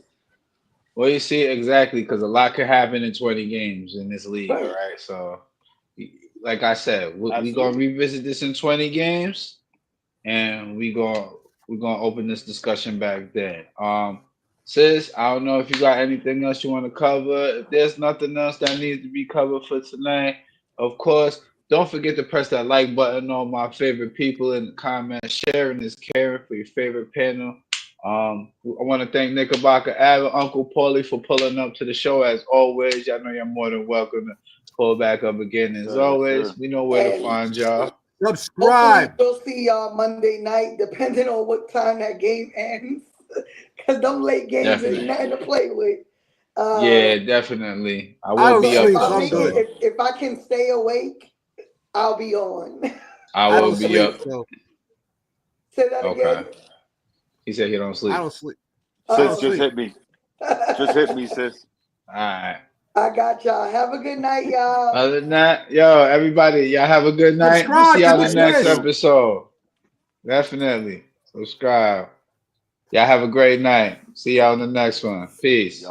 Well, you see, exactly, because a lot could happen in 20 games in this league, all right? So, like I said, we're going to revisit this in 20 games, and we're gonna open this discussion back then. Sis, I don't know if you got anything else you want to cover. If there's nothing else that needs to be covered for tonight, of course, don't forget to press that like button on my favorite people in the comments. Sharing is caring for your favorite panel. I want to thank Knickerbocker Ava, Uncle Paulie for pulling up to the show as always. Y'all know you're more than welcome to pull back up again as always. We know where to find y'all. Subscribe. We'll see y'all Monday night, depending on what time that game ends. Because them late games ain't nothing to play with. Yeah, definitely. I will be up. So I'm good. If I can stay awake, I'll be on. I will be up. So. Say that again. He said he don't sleep. I don't sleep. Sis, just hit me. Just hit me, sis. All right. I got y'all. Have a good night, y'all. Other than that, yo, everybody, y'all have a good night. We'll see y'all in the next episode. Definitely. Subscribe. Y'all have a great night. See y'all in the next one. Peace.